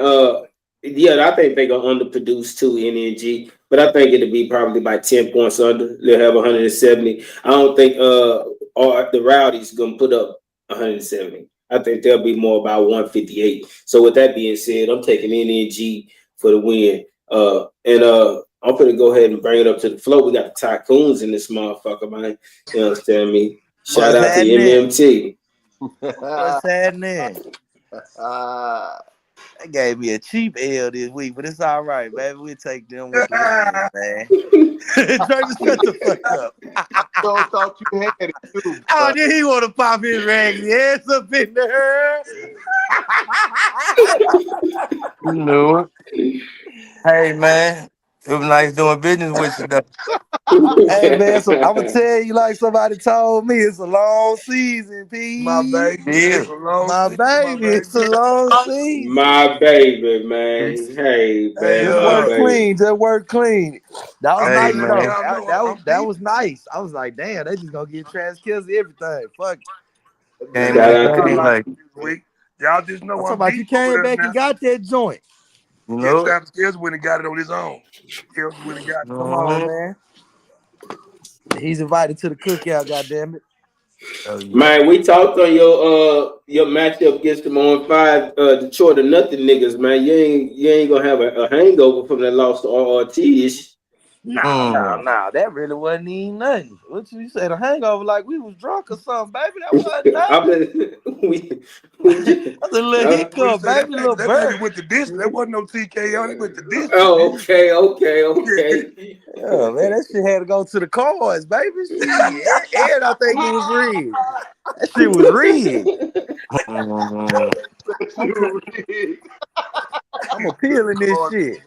Yeah, I think they gonna underproduce too, NNG, but I think it'll be probably by 10 points under. They'll have 170. I don't think or the Rowdies gonna put up 170. I think they'll be more about 158. So with that being said, I'm taking NNG for the win. And I'm gonna go ahead and bring it up to the floor. We got the Tycoons in this motherfucker, man. You understand me? Shout What's out to happening? MMT. What's happening? They gave me a cheap L this week, but it's all right, baby. We'll take them with the win, man. Travis, shut the fuck up. So thought you had it too. Oh, then he want to pop his raggedy ass up in there. You know it. Hey man, it was nice doing business with you though. Hey, man, so I'm going to tell you like somebody told me, it's a long season, My P. baby, Yeah. it's a long My season, my baby, it's a baby. long season. My baby, man. Hey, Hey, man, Just my work baby. clean. Just work clean. That was I'm Hey just nice letting though. man. y'all know I'm That deep. was nice. I was like, damn, they just gonna get Travis Kelce everything. Fuck. Came Shout back That's out what to I looking you. like like, this week. Y'all just I'm know talking I'm about you deep over came there back and now. got that joint. you Yeah, know it. Travis Kelce went and got it on his own. Kelce went and got it. Come on, Mm-hmm. man. He's invited to the cookout. Goddamn it. Oh yeah. Man, we talked on your matchup against them on five Detroit or nothing niggas, man. You ain't gonna have a hangover from that loss to RRT ish. Mm. Nah. That really wasn't even nothing. What you said? A hangover like we was drunk or something, baby. That wasn't I nothing. mean, we just, That's a little What you hiccup, say? baby. A little That baby bird. went the distance. That wasn't no TKO. They went the distance, oh, nigga. okay. Yeah, man, that shit had to go to the cards, baby. Shit. And I think it was rigged. That shit was rigged. Mm. I'm appealing this shit.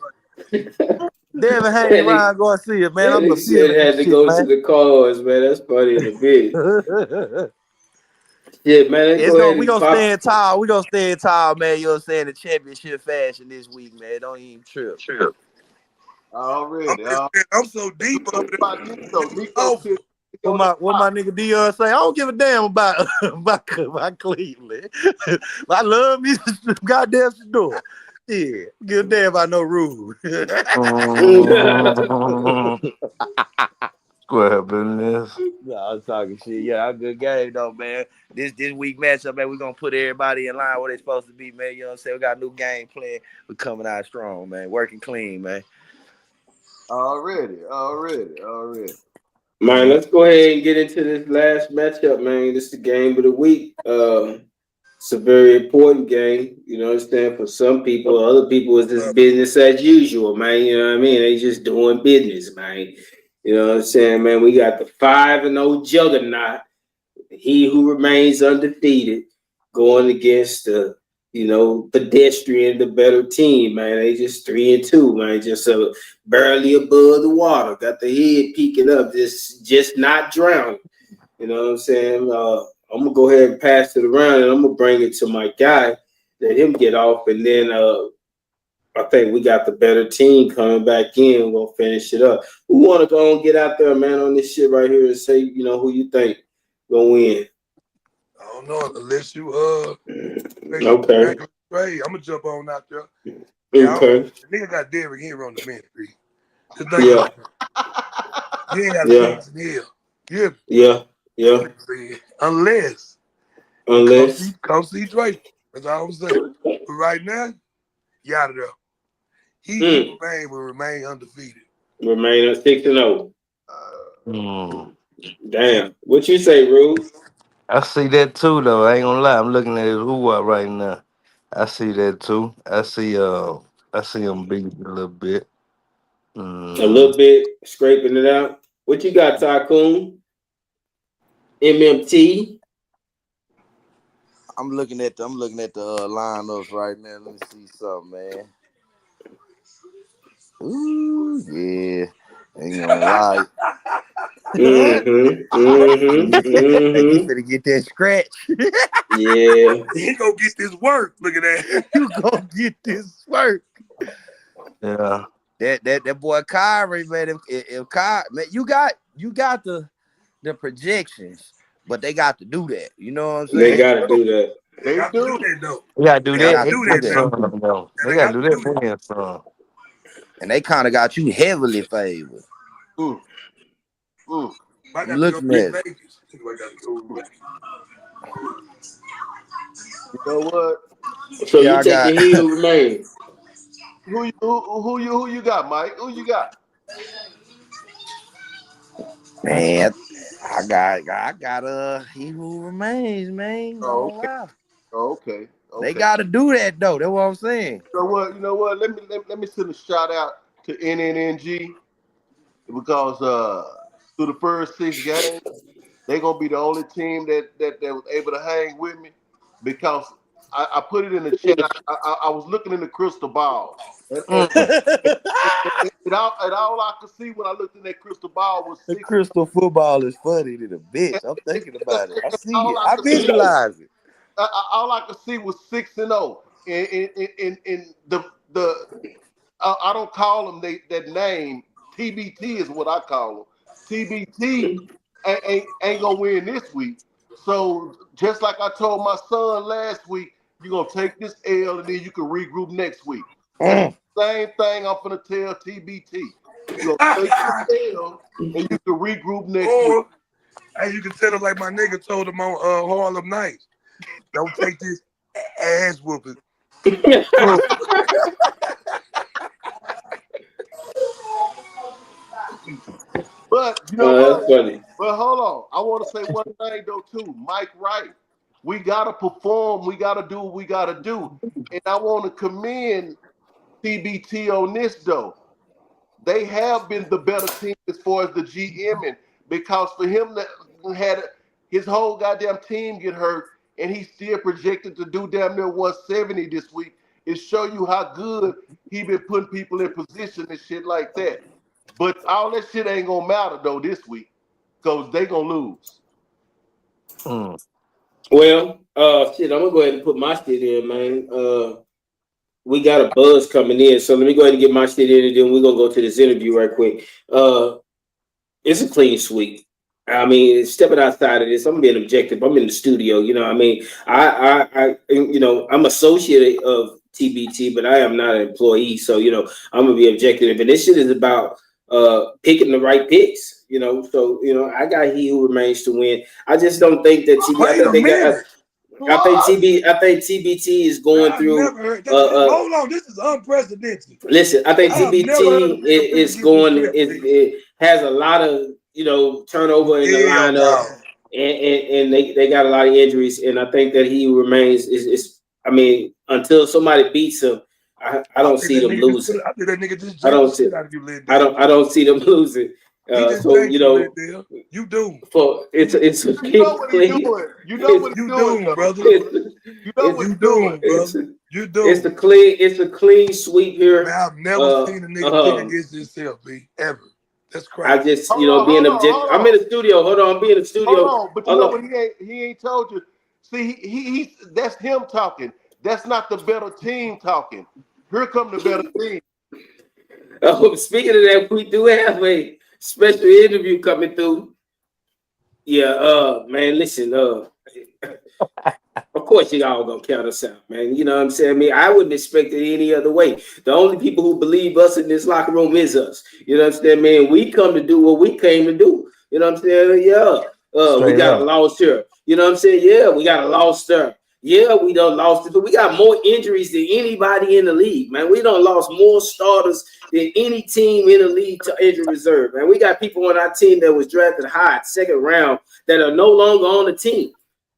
Devin Haney, And he, Ryan Garcia, man. and I'm he said appealing it this had to shit, go to man. the cause, man. That's funny in a bit. Yeah, man. Let's go ahead We and gonna pop. stand tall. We gonna stand tall, man. You know what I'm saying? The championship fashion this week, man. Don't even trip. I'm Already. just saying, I'm so deep over there. About Nico. Nico Oh, said What my nigga Dion say? I don't give a damn about about Cleveland. I love me some goddamn Shador. Yeah, give a damn about no rules. Mm. Square business. No, I'm talking shit. Yeah, a good game though, man. This week matchup, man, we're gonna put everybody in line where they supposed to be, man. You know what I'm saying? We got a new game plan. We're coming out strong, man. Working clean, man. already. Man, let's go ahead and get into this last matchup, man. This is the game of the week. It's a very important game. You know, understand for some people, other people it's just business as usual, man. You know what I mean? They just doing business, man. You know what I'm saying, man? We got the 5-0 juggernaut, he who remains undefeated, going against the pedestrian, the better team, man. They just 3-2, man. Just barely above the water. Got the head peeking up, just not drowning. You know what I'm saying? I'm gonna go ahead and pass it around, and I'm gonna bring it to my guy. Let him get off, and then I think we got the better team coming back in. We'll finish it up. Who want to go and get out there, man, on this shit right here and say, who you think gonna win? I don't know unless you Okay. trade. I'm gonna jump on out there. Yeah, Okay. the nigga got Derrick Henry on the bench. Just think Yeah. about it. You ain't got a Yeah. Jackson Hill. Yeah, Yeah. Yeah. unless you Unless come see Drake. That's all I'm saying. But right now, you out of there. He who will remain undefeated. remain at 6-0. Mm. Damn. What you say, Rube? I see that too, though. I ain't gonna lie. I'm looking at his who up right now. I see that too. I see him beat a little bit. A little bit, scraping it out. What you got, Tycoon? MMT. I'm looking at the lineups right now. Let me see something, man. Ooh, yeah. Ain't gonna lie. You finna get that scratch. Yeah. He gonna get this work. Look at that. You gonna get this work. Yeah. That boy Kyrie, man. If Kyrie, man, you got the projections, but they got to do that. You know what I'm They saying? gotta do that. They They got to do do. that though. They gotta do They They got that. to got do to do that that, now. Though. Yeah, They gotta do that for him, son. and they kind of got you heavily favored. Mm, mm. I I'm got to go looking to at it. Vegas. I got to go to Vegas. You know what? So Yeah, you I got. taking he who remains. Who you got, Mike? Who you got? Man, I got he who remains, man. Oh, No okay. lie. Okay. They Okay. got to do that though. That's what I'm saying. You know what? You know what? Let me send a shout out to NNNG because through the first 6 games, they're gonna be the only team that was able to hang with me because I put it in the chat. I was looking in the crystal ball, and all I could see when I looked in that crystal ball was The 6. crystal football is funny to the bitch. And, I'm thinking about it. I see all it. I I could see, visualize it. all I could see was 6-0, and the I don't call them that name. TBT is what I call them. TBT ain't gonna win this week. So just like I told my son last week, you're gonna take this L and then you can regroup next week. That's the same thing I'm gonna tell TBT. You're gonna take this L and you can regroup next week. Or, as you can tell them, like my nigga told him on Harlem Nights, don't take this ass whooping. But you know what? That's funny. But hold on. I want to say one thing though too. Mike Wright. We gotta perform. We gotta do what we gotta do. And I want to commend TBT on this though. They have been the better team as far as the GM, and because for him to had his whole goddamn team get hurt and he's still projected to do damn near 170 this week, it show you how good he been putting people in position and shit like that. But all that shit ain't gonna matter though this week, because they gonna lose. Well, shit, I'm gonna go ahead and put my shit in, man. We got a buzz coming in, so let me go ahead and get my shit in, and then we're gonna go to this interview right quick. It's a clean sweep. I mean, stepping outside of this, I'm being objective. I'm in the studio, you know. I mean, I'm associate of TBT, but I am not an employee, so I'm gonna be objective. And this shit is about picking the right picks, you know. So I got he who remains to win. I just don't think that TBT. I Wait think a they got. minute. I think TBT is going I've through. never heard that. Hold on, this is unprecedented. Listen, I think I've never heard a TBT nigga finna is get some going. reps, nigga. It has a lot of turnover in the Hell lineup, no. and they got a lot of injuries. And I think that he remains. Is I mean, until somebody beats him, I don't see them losing. I think that nigga just I jacked the don't see. shit out of you, Lindell. I don't see them losing. He just So jacked you, Lindell. You doomed. for it's You know what he clean. doing. You know what he You doing doomed, though. brother. You know what It's You he doing. doomed, brother. You it's doomed. a clean sweep Man, here. I've never seen a nigga pick against himself, B. Ever. That's I crazy. just, being Hold objective. on. I'm in the studio. Hold on, I'm being in the Hold studio. on. But you Hold know on. what he ain't told you. See, he that's him talking. That's not the better team talking. Here come the better team. Speaking of that, we do have a special interview coming through. Yeah, man, listen, of course you all gonna count us out, man. You know what I'm saying? I mean, I wouldn't expect it any other way. The only people who believe us in this locker room is us. You know what I'm saying, man? We come to do what we came to do. You know what I'm saying? Yeah. We Straight got a up. loss here. You know what I'm saying? Yeah, we got a loss there. Yeah, we done lost it, but we got more injuries than anybody in the league, man. We done lost more starters than any team in the league to injury reserve, man. We got people on our team that was drafted high, second round, that are no longer on the team.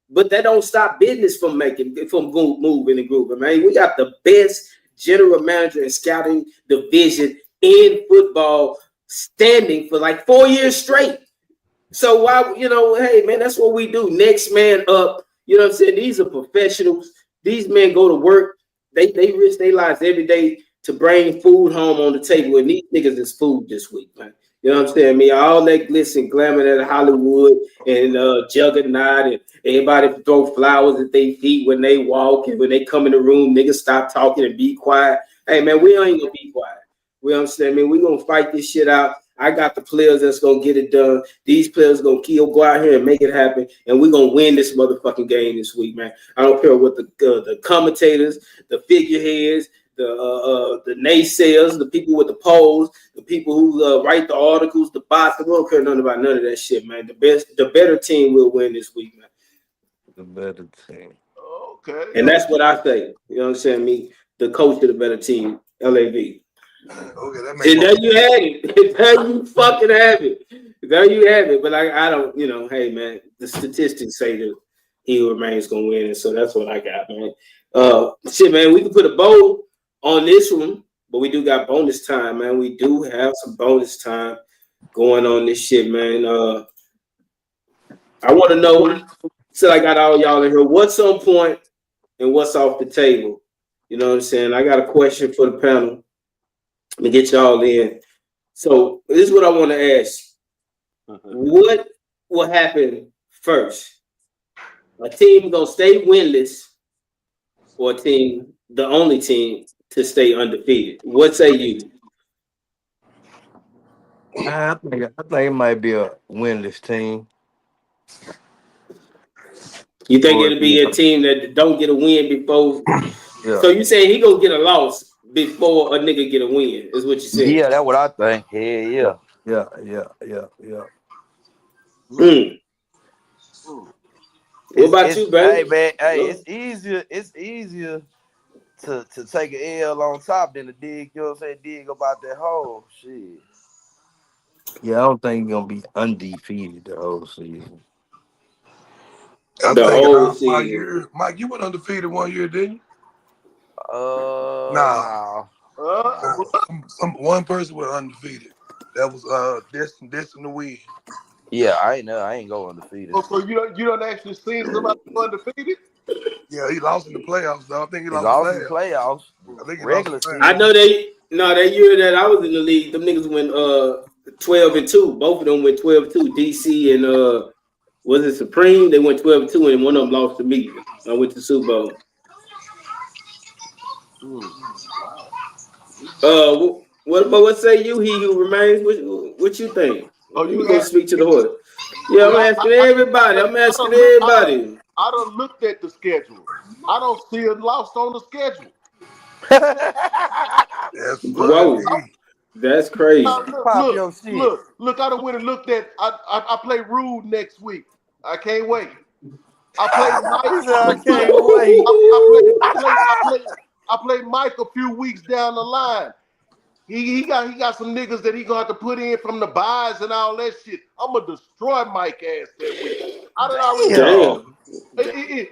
But that don't stop business from moving and grooving, man. We got the best general manager and scouting division in football standing for like 4 years straight. So why, hey man, that's what we do. Next man up. You know what I'm saying? These are professionals. These men go to work. They risk their lives every day to bring food home on the table. And these niggas is food this week, man. You know what I'm saying? I mean, all that glitz and glamour that Hollywood and Juggernaut and everybody throw flowers at their feet when they walk, and when they come in the room, niggas stop talking and be quiet. Hey man, we ain't gonna be quiet. You know what I'm saying? I mean, we're gonna fight this shit out. I got the players that's gonna get it done. These players gonna go out here and make it happen, and we're gonna win this motherfucking game this week, man. I don't care what the commentators, the figureheads, the naysayers, the people with the polls, the people who write the articles, the bots. We don't care nothing about none of that shit, man. The better team will win this week, man. The better team. Okay. And that's what I say. You know what I'm saying? Me, the coach of the better team, LAV. Okay, that And there you have it. There you fucking have it. There you have it. But I don't, hey man, the statistics say that he remains gonna win, and so that's what I got, man. Shit, man, we can put a bow on this one, but we do got bonus time, man. We do have some bonus time going on this shit, man. I want to know, so I got all y'all in here, what's on point and what's off the table? You know what I'm saying? I got a question for the panel. Let me get y'all in. So this is what I want to ask. What will happen first? A team gonna stay winless, or a team, the only team to stay undefeated? What say you? I think it might be a winless team. You think Or it'll be a team that don't get a win before? yeah. So you saying he gonna get a loss before a nigga get a win? Is what you saying? Yeah, that's what I think. Yeah. Yeah. Mm. What about you, baby? Hey man, Go. it's easier to take an L on top than to dig, you know what I'm saying, dig about that hole. Shit. Yeah, I don't think he's gonna be undefeated the whole season. I'm The thinking whole my season. year. Mike, you went undefeated 1 year, didn't you? Nah. Nah. One person went undefeated. That was destined to win. Yeah, I ain't go undefeated. Oh, so you don't actually seen somebody go undefeated? Yeah, he lost in the playoffs, though. I think he He lost lost in fast. the playoffs. I think he lost Regular fast. I season. know that year that I was in the league, them niggas went 12-2. Both of them went 12-2. DC and was it Supreme? They went 12-2, and one of them lost to me. I went to Super Bowl. What say you? He who remains. What you think? Oh, Let me you go asked speak to me? the horse. Yeah, I'm Yeah, asking everybody. I'm asking everybody. I done looked at the schedule. I don't see a loss on the schedule. That's Whoa, funny. that's crazy. Pop your shit. Look! I done went and looked at. I play Rude next week. I can't wait. I play Mike. He said, I can't wait. I play Mike a few weeks down the line. He got some niggas that he gonna have to put in from the buys and all that shit. I'm gonna destroy Mike ass that week. I done already. Damn.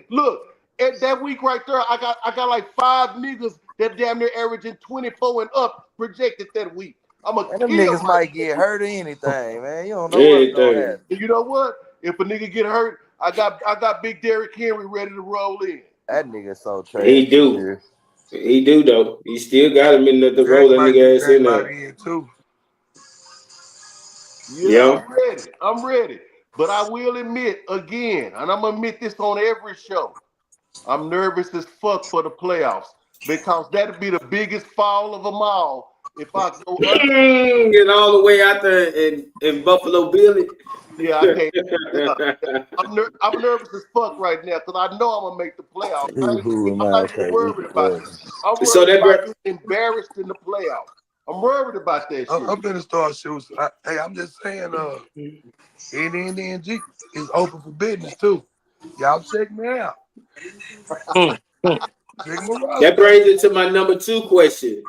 Look, at that week right there, I got like 5 niggas that damn near averaging 24 and up projected that week. I'm gonna And them kill niggas might get hurt or anything, man. You don't know what's gonna Anything. happen. And you know what? If a nigga get hurt, I got Big Derrick Henry ready to roll in. That nigga so trash He this do. year. He do though. He still got him in the Jack roll that might nigga get ass in came out there. in too. Yeah, Yeah. I'm ready. But I will admit again, and I'm gonna admit this on every show, I'm nervous as fuck for the playoffs because that'd be the biggest fall of them all if I go under. Get all the way out there in Buffalo Billy. Yeah, I can't. Yeah, I'm nervous as fuck right now because I know I'm gonna make the playoffs. Who am I'm I not to even say we worried can about play? it. I'm So worried that about getting embarrassed in the playoffs. I'm worried about that shit. I'm finna start shooting. Hey, I'm just saying, NNNG is open for business too. Y'all check me out. Check my that roster. brings it to my number 2 question.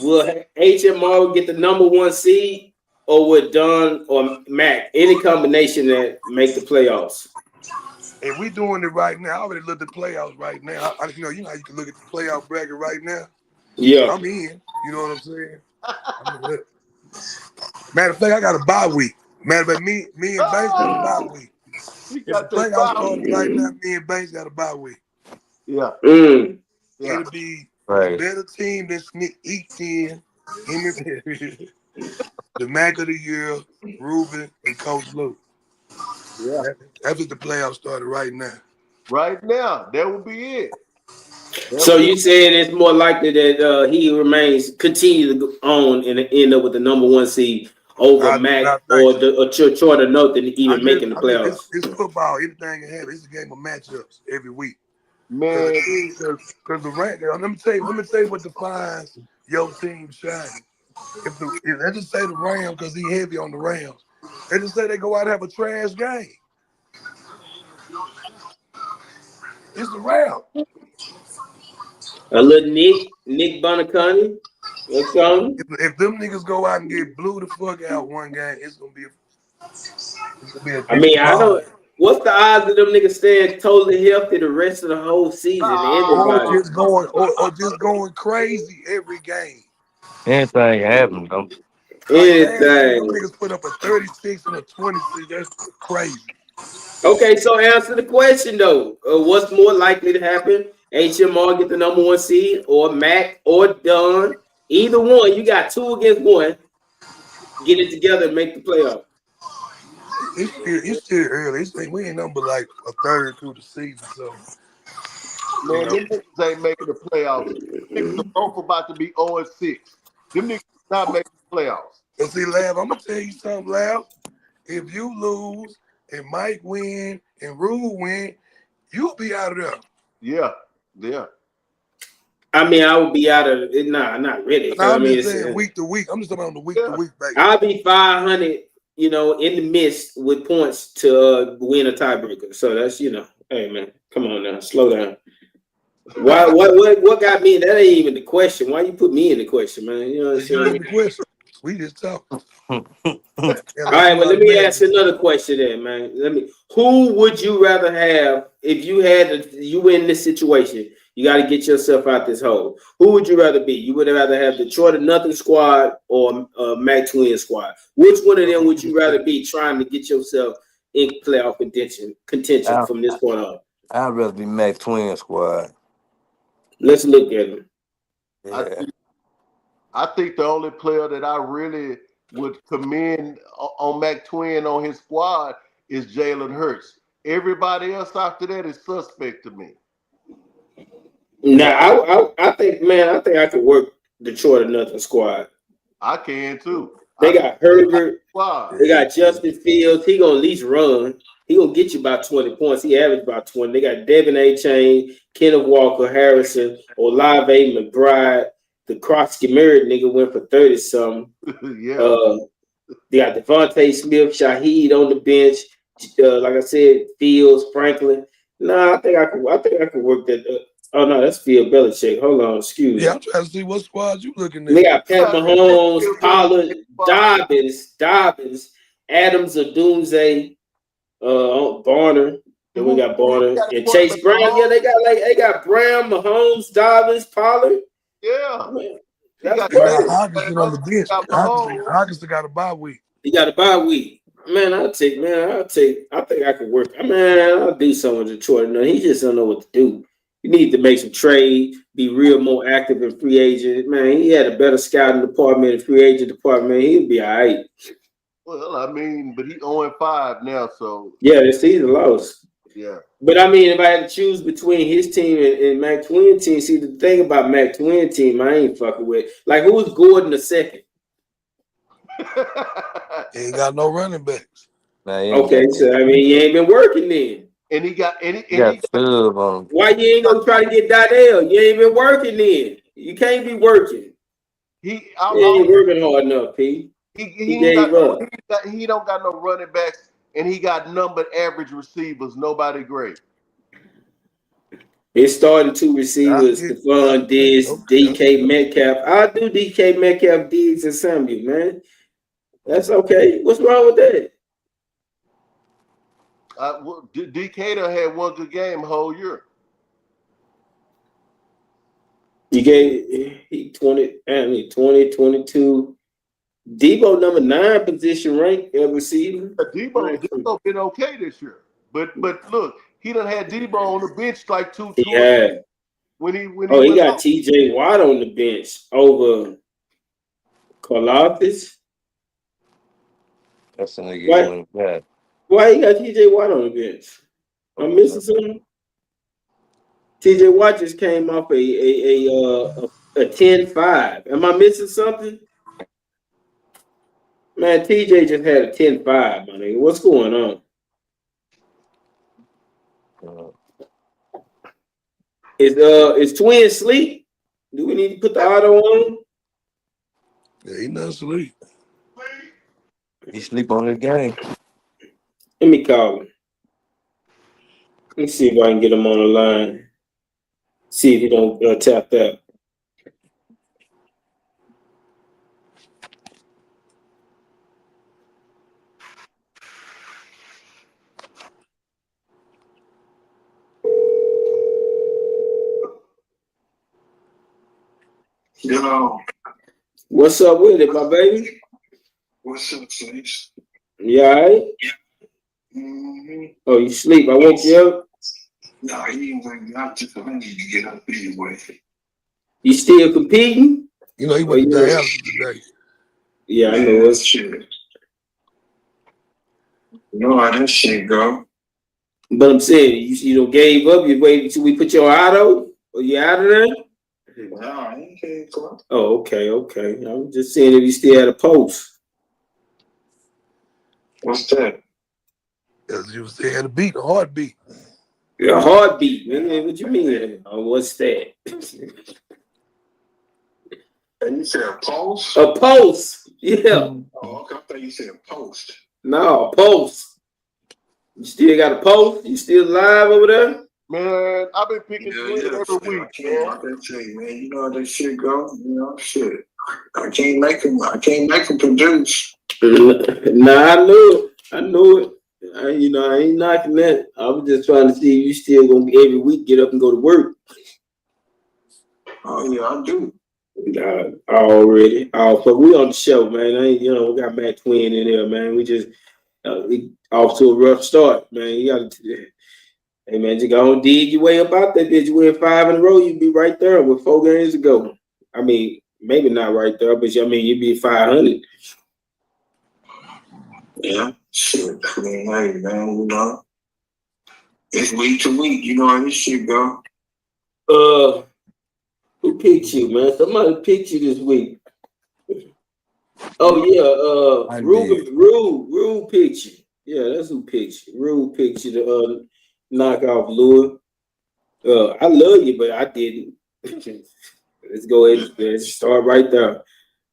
Will HMR get the number 1 seed, or would Don or Mac, any combination that make the playoffs? If we doing it right now, I already looked at the playoffs right now. You know how you can look at the playoff bracket right now. Yeah. I'm in. You know what I'm saying? Matter of fact, I got a bye week. Matter of fact, me and Banks got a bye week. You If the got that playoffs bye. started right now, me and Banks got a bye week. Yeah, Mm. yeah. It'll be a Right. better team than Sneak each in. Him and the Mac of the year, Ruben and Coach Luke. Yeah. That's what the playoffs started right now. Right now, that would be it. So you said it's more likely that he continue to go on and end up with the number one seed over I do Mac not think so. or Troy the North than even making the playoffs. It's football. Anything can happen. It's a game of matchups every week. Because Man, the rank. Let me tell you what defines your team shining. If they just say the Rams because he heavy on the Rams, they just say they go out and have a trash game. It's the Rams. A little Nick Bonacani or something. If them niggas go out and get blew the fuck out one game, it's gonna be a I mean, different I ball. don't. What's the odds of them niggas staying totally healthy the rest of the whole season? Or Everybody, just going crazy every game. Anything happen though. Like last year, them anything. niggas put up a 36 and a 26. That's crazy. Okay, so answer the question though. What's more likely to happen? HMR get the number one seed, or Mac, or Dunn. Either one. You got two against one. Get it together and make the playoff. It's still early. We ain't number like a third through the season, so you man, know. them niggas ain't making the playoffs. Them niggas are both about to be 0-6. Them niggas not making the playoffs. But see, Lav, I'm gonna tell you something, Lav. If you lose and Mike win and Rule win, you'll be out of there. Yeah, yeah. I mean, I would be out of it. Nah, not really. Because Now I I'm mean, just saying week to week. I'm just talking on the week to Yeah. week basis. I'll be 500. In the midst with points to win a tiebreaker. So that's hey man, come on now, slow down. Why? What got me? That ain't even the question. Why you put me in the question, man? You know what I'm You saying? in the question. We just talk. All right, well, let me ask another question then, man. Who would you rather have if you were in this situation? You got to get yourself out this hole. Who would you rather be? You would rather have Detroit or Nothing squad or Mac Twin squad? Which one of them would you rather be trying to get yourself in playoff contention from this point on? I'd rather be Mac Twin squad. Let's look at them. Yeah. I think the only player that I really would commend on Mac Twin on his squad is Jalen Hurts. Everybody else after that is suspect to me. Now, I think, man, I think I could work Detroit or Nothing squad. I can too. They got Herbert. Squad. They got Justin Fields. He gonna at least run. He gonna get you about 20 points. He averaged about 20. They got Devin A. Chain, Kenneth Walker, Harrison, Olave McBride. The Krotsky Merritt nigga went for 30 something. Yeah. They got Devontae Smith, Shaheed on the bench. Like I said, Fields, Franklin. Nah, I think I could work that. Oh no, that's Phil Belichick. Hold on, excuse me. Yeah, I'm trying to see what squad you looking They at. got Pat Mahomes, Pollard, Dobbins, Adams, Odunze, Barner. Then we got Barner and Chase Brown. Yeah, they got Brown, Mahomes, Dobbins, Pollard. Yeah. Man, He that's got great. Hawkinson on the bench. Hawkinson got a bye week. He got a bye week. Man, I think I could work. I'll do something with Detroit. No, he just don't know what to do. You need to make some trade, be real more active in free agent. Man, he had a better scouting department and free agent department. He'd be all right. Well, I mean, but he 0-5 now, so Yeah, the season lost. yeah. But I mean, if I had to choose between his team and Mac Twin team, see the thing about Mac Twin team, I ain't fucking with. Like, who was Gordon the second? He ain't got no running backs. Nah, he Okay, so I mean, you ain't been working then. And he got Stubb on him. Why you ain't gonna try to get Donnell? You ain't been working then. You can't be working. You ain't working hard enough, P. He gave up. He don't got no running backs, and he got numbered average receivers. Nobody great. His starting two receivers, Stephon Diggs, DK Metcalf. I'll do DK Metcalf, Diggs, and Samuel, man. That's okay. What's wrong with that? Decatur had one good game whole year. You gave he 20, 22. Debo number 9 position rank ever season. Debo been okay this year, but look, he done had Debo on the bench like two. He had. When he He got T.J. Watt on the bench over Karlaftis. That's a nigga bad. Why he got T.J. Watt on the bench? I'm missing something. T.J. Watt just came off a 10-5. Am I missing something? Man, T.J. just had a 10-5, my nigga. What's going on? Is Twin sleep? Do we need to put the auto on? Yeah, he not asleep. He sleep on the game. Let me call him. Let me see if I can get him on the line. See if he don't tap that. Yo. What's up with it, my baby? What's up, Face? You all right? Mm-hmm. Oh, you sleep. I woke you up? No, he ain't waking up just I need to get up anyway. You still competing? You know, he went to dialysis today. Yeah, I know it. Shit. You know how this shit go. But I'm saying, you don't gave up. You waited till we put your auto? Or you out of there? No, I ain't getting close. Oh, okay. I'm just saying if you still had a post. What's that? Because you had a beat, a heartbeat. A heartbeat, man. What you mean? Oh, what's that? And you said a post? A post. Yeah. Oh, okay. I thought you said post. No, a post. You still got a post? You still live over there? Man, I've been picking Twin every week. I can't like that shit, man. You know how that shit go. You know, shit. I can't make him produce. Nah, I knew it. I ain't knocking that. I was just trying to see if you still gonna every week get up and go to work. Oh yeah, I do. Already. But we on the show, man. We got Matt Twin in there, man. We just off to a rough start, man. You gotta, hey man, you go on dig your way up out that bitch. You win 5 in a row, you'd be right there with 4 games to go. I mean, maybe not right there, but you'd be 500. Yeah, shit. I mean, hey man, you know, it's week to week. You know how this shit go. Who picked you, man? Somebody picked you this week. Oh yeah, Rue picked you. Yeah, that's who picked you. Rue picked you to knock off Louis. I love you, but I didn't. Let's go ahead and start right there.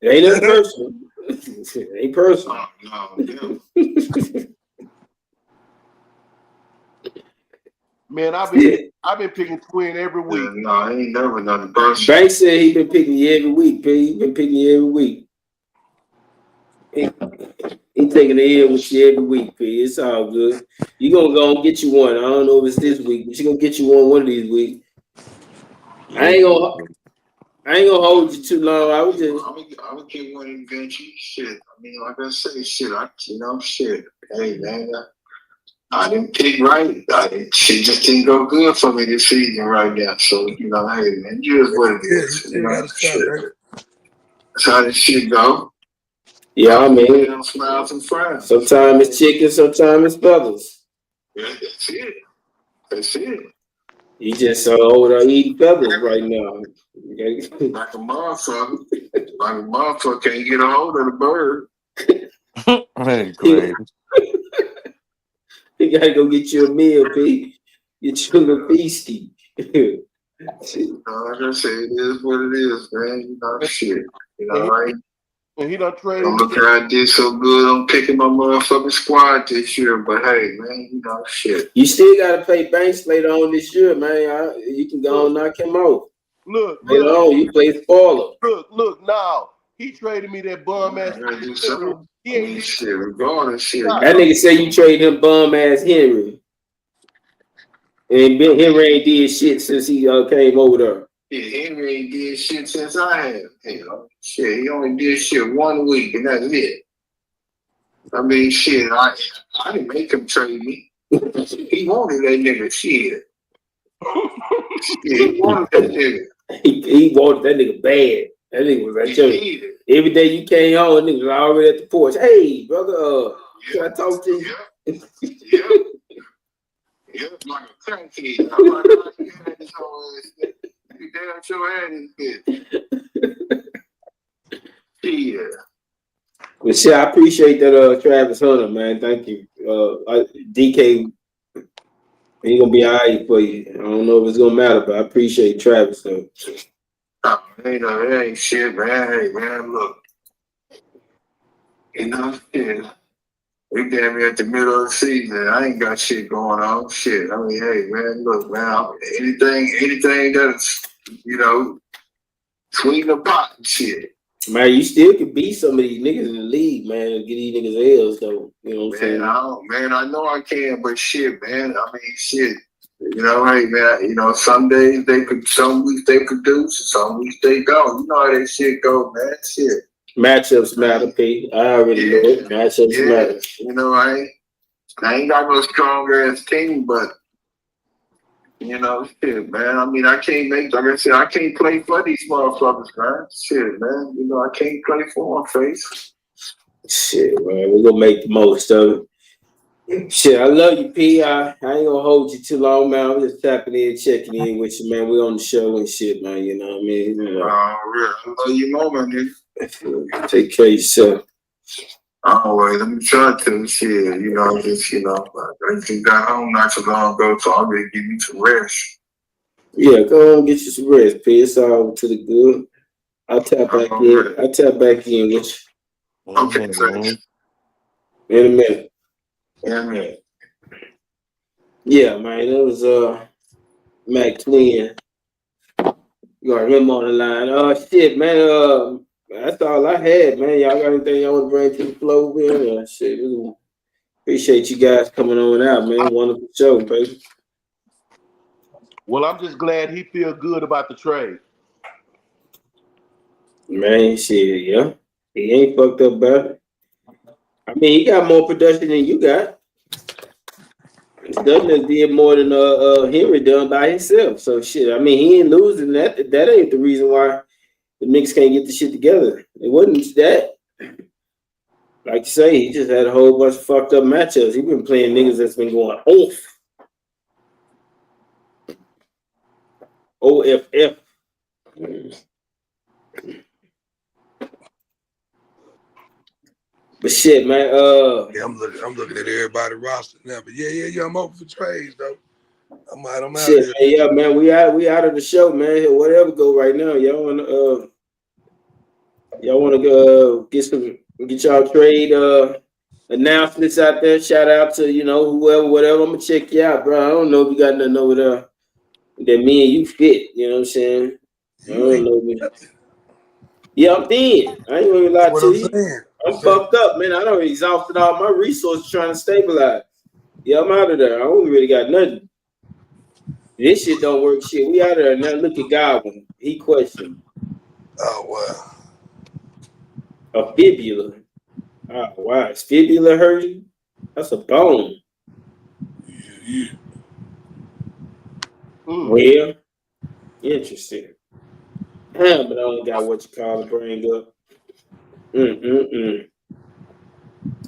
It ain't nothing personal. It ain't personal. No. Man, I've been picking Twin every week. No, I ain't never nothing personal. Banks said he been picking you every week, P. He been picking you every week. He taking the L with you every week, P. It's all good. You gonna go and get you one. I don't know if it's this week, but you gonna get you one of these weeks. I ain't gonna hold you too long. I would get one eventually. Shit. I mean, like I say, shit. Hey man, I didn't pick right. Shit just didn't go good for me this season right now. So, hey man, just what it is. That's how this shit go. Yeah, I mean, smiles and frowns. Sometimes it's chicken, sometimes it's feathers. Yeah, that's it. You just over there eating feathers right now. Like a motherfucker can't get a hold of the bird. Crazy. You gotta go get you a meal, P. Get you a feasty. Like I said, it is what it is, man. Shit. Right? And he done traded. I'm looking I did so good on picking my motherfucking squad this year, but hey, man, shit. You still gotta play Banks later on this year, man. You can go and knock him out. Look, you play spoiler. Look, now he traded me that bum ass. He ain't shit, regardless shit. That nigga say you trade him bum ass Henry. And Henry ain't did shit since he came over there. Yeah, Henry ain't did shit since I have. Shit, he only did shit 1 week and that's it. I mean, shit, I didn't make him trade me. He wanted that nigga. Shit. Yeah, he wanted that nigga. He wanted that nigga bad. That nigga was like, every day you came home, nigga was already at the porch. Hey, brother, can I talk to you? Yeah. Yeah, like a crackhead. I'm like, how you had this whole ass shit? You damn sure had this bitch. Yeah. Well, shit, I appreciate that, Travis Hunter, man. Thank you. DK, he gonna be all right for you. I don't know if it's gonna matter, but I appreciate Travis though. It ain't shit, man. Hey, man, look. Shit. We damn near at the middle of the season. I ain't got shit going on. Shit. I mean, hey, man, look, man. Anything that's, sweeten the pot and shit. Man, you still can beat some of these niggas in the league, man, and get these niggas L's though. You know what I'm saying? I know I can, but shit, man. I mean, shit. Hey, man. Some days some weeks they produce, some weeks they don't. You know how that shit go, man. Shit. Matchups matter, P. I already know it. Matchups matter. I ain't got no strong ass team, but shit, man. I mean, like I said, I can't play for these motherfuckers, man. Shit, man. I can't play for them, face. Shit, man. We're gonna make the most of it. Shit, I love you, P. I ain't gonna hold you too long, man. I'm just tapping in, checking in with you, man. We on the show and shit, man. You know what I mean? Real. I love you more, man, nigga. Take care of yourself. Always, let me try to shit. I just got home not too long ago, so I'm gonna give me some rest. Yeah, go on, get you some rest, P. It's all to the good. I'll tap back in. I'll tap back in with you. Okay, thanks. In a minute. Yeah, yeah, man. It was Mac Twin. You got him on the line. Oh shit, man. That's all I had, man. Y'all got anything y'all want to bring to the floor, man? Shit, appreciate you guys coming on out, man. Wonderful show, baby. Well, I'm just glad he feel good about the trade. Man, shit, yeah. He ain't fucked up about it. I mean, he got more production than you got. Douglas did more than Henry done by himself. So shit. I mean, he ain't losing that. That ain't the reason why the Knicks can't get the shit together. It wasn't that. Like you say, he just had a whole bunch of fucked up matchups. He been playing niggas that's been going off. OFF. But shit, man. Yeah, I'm looking at everybody roster now. But yeah, I'm open for trades though. I'm out shit, of man, yeah, man. We out of the show, man. Whatever go right now. Y'all wanna go get y'all trade announcements out there. Shout out to whoever, whatever. I'm gonna check you out, bro. I don't know if you got nothing over there that me and you fit. You know what I'm saying? I don't know. Yeah, I'm dead. I ain't gonna lie to you. Saying. I'm fucked up, man. I done exhausted all my resources trying to stabilize. Yeah, I'm out of there. I don't really got nothing. This shit don't work. Shit, we out of there now. Look at Godwin. He questioned. Oh A fibula. Oh wow, is fibula hurting? That's a bone. Yeah. Well, interesting. But I only got what you call a bring up.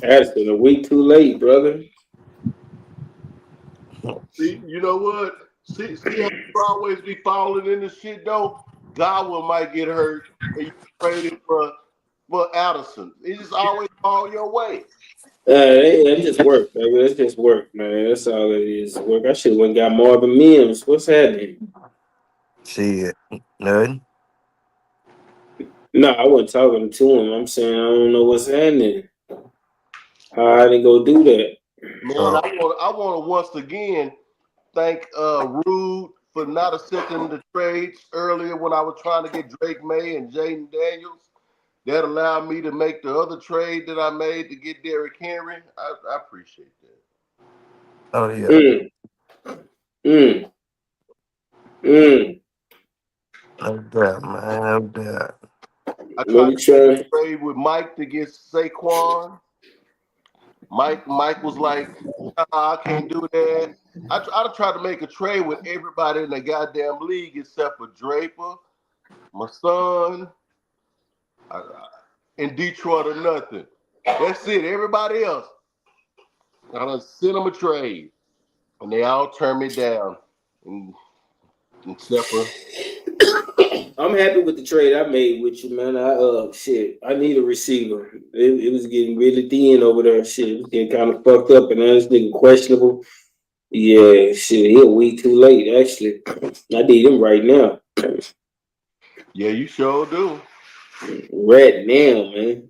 That's been a week too late, brother. See, you know what? See how you always be falling in the shit though? Godwin might get hurt and you traded for Addison. It just always fall your way. It just work, baby. It's just work, man. That's all it is. Work. I should have went and got Marvin Mims. What's happening? Shit, nothing. No, I wasn't talking to him. I'm saying I don't know what's happening. I didn't go do that. Man, I want to once again thank Rude for not accepting the trades earlier when I was trying to get Drake May and Jaden Daniels. That allowed me to make the other trade that I made to get Derrick Henry. I appreciate that. Oh yeah. Mm. No doubt, man. No doubt. I What tried we to make trying? a trade with Mike to get Saquon. Mike was like, nah, I can't do that. I tried to make a trade with everybody in the goddamn league except for Draper, my son, in Detroit or nothing. That's it. Everybody else, I done sent them a trade, and they all turned me down. Except for I'm happy with the trade I made with you, man. I need a receiver. It was getting really thin over there. Shit, it was getting kind of fucked up, and now this nigga questionable. Yeah, shit, he a week too late. Actually, I need him right now. yeah, you sure do. Right now, man.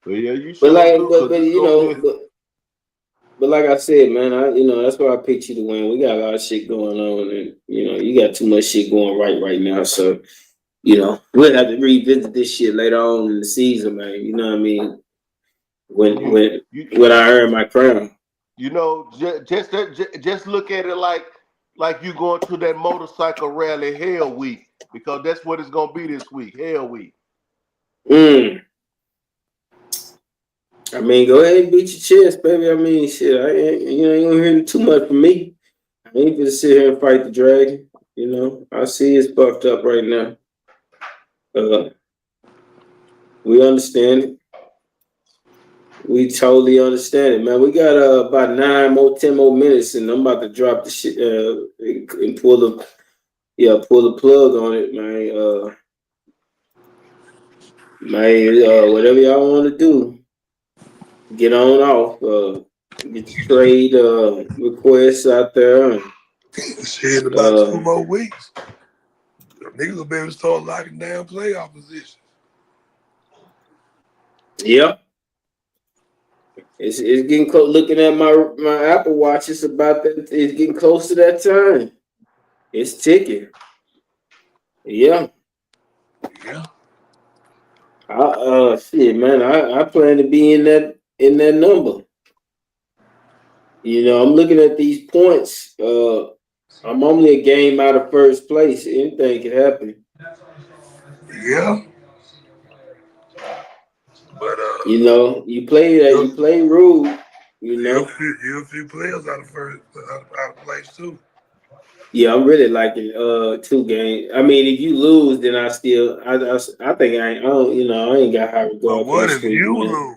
But yeah, you But sure like, do, but cause but it's you gonna know, be. but like I said, man, that's why I picked you to win. We got a lot of shit going on, and you got too much shit going right now. So we'll have to revisit this shit later on in the season, man. You know what I mean? When You when you when I earn my crown. just look at it like you going to that motorcycle rally hell week, because that's what it's gonna be this week, hell week. Mm. I mean, go ahead and beat your chest, baby. I mean, shit. I ain't, you ain't gonna hear too much from me. I ain't gonna sit here and fight the dragon. I see it's buffed up right now. Uh, we understand it. We totally understand it, man. We got about 10 more minutes, and I'm about to drop the shit and pull the plug on it, man. Whatever y'all want to do, get on off. Get the trade requests out there. And, Shit, in about 2 more weeks, niggas will be able to start locking down playoff positions. yeah, it's getting close. Looking at my Apple Watch, it's about that. It's getting close to that time. It's ticking. Yeah. Yeah. Shit, man. I plan to be in that number. I'm looking at these points. I'm only a game out of first place. Anything can happen. Yeah. But You play that. You play rude. you're a few players out of place too. Yeah, I'm really liking 2 games. I mean, if you lose, then I think I ain't got high But regard for what this if sweep, you man. lose?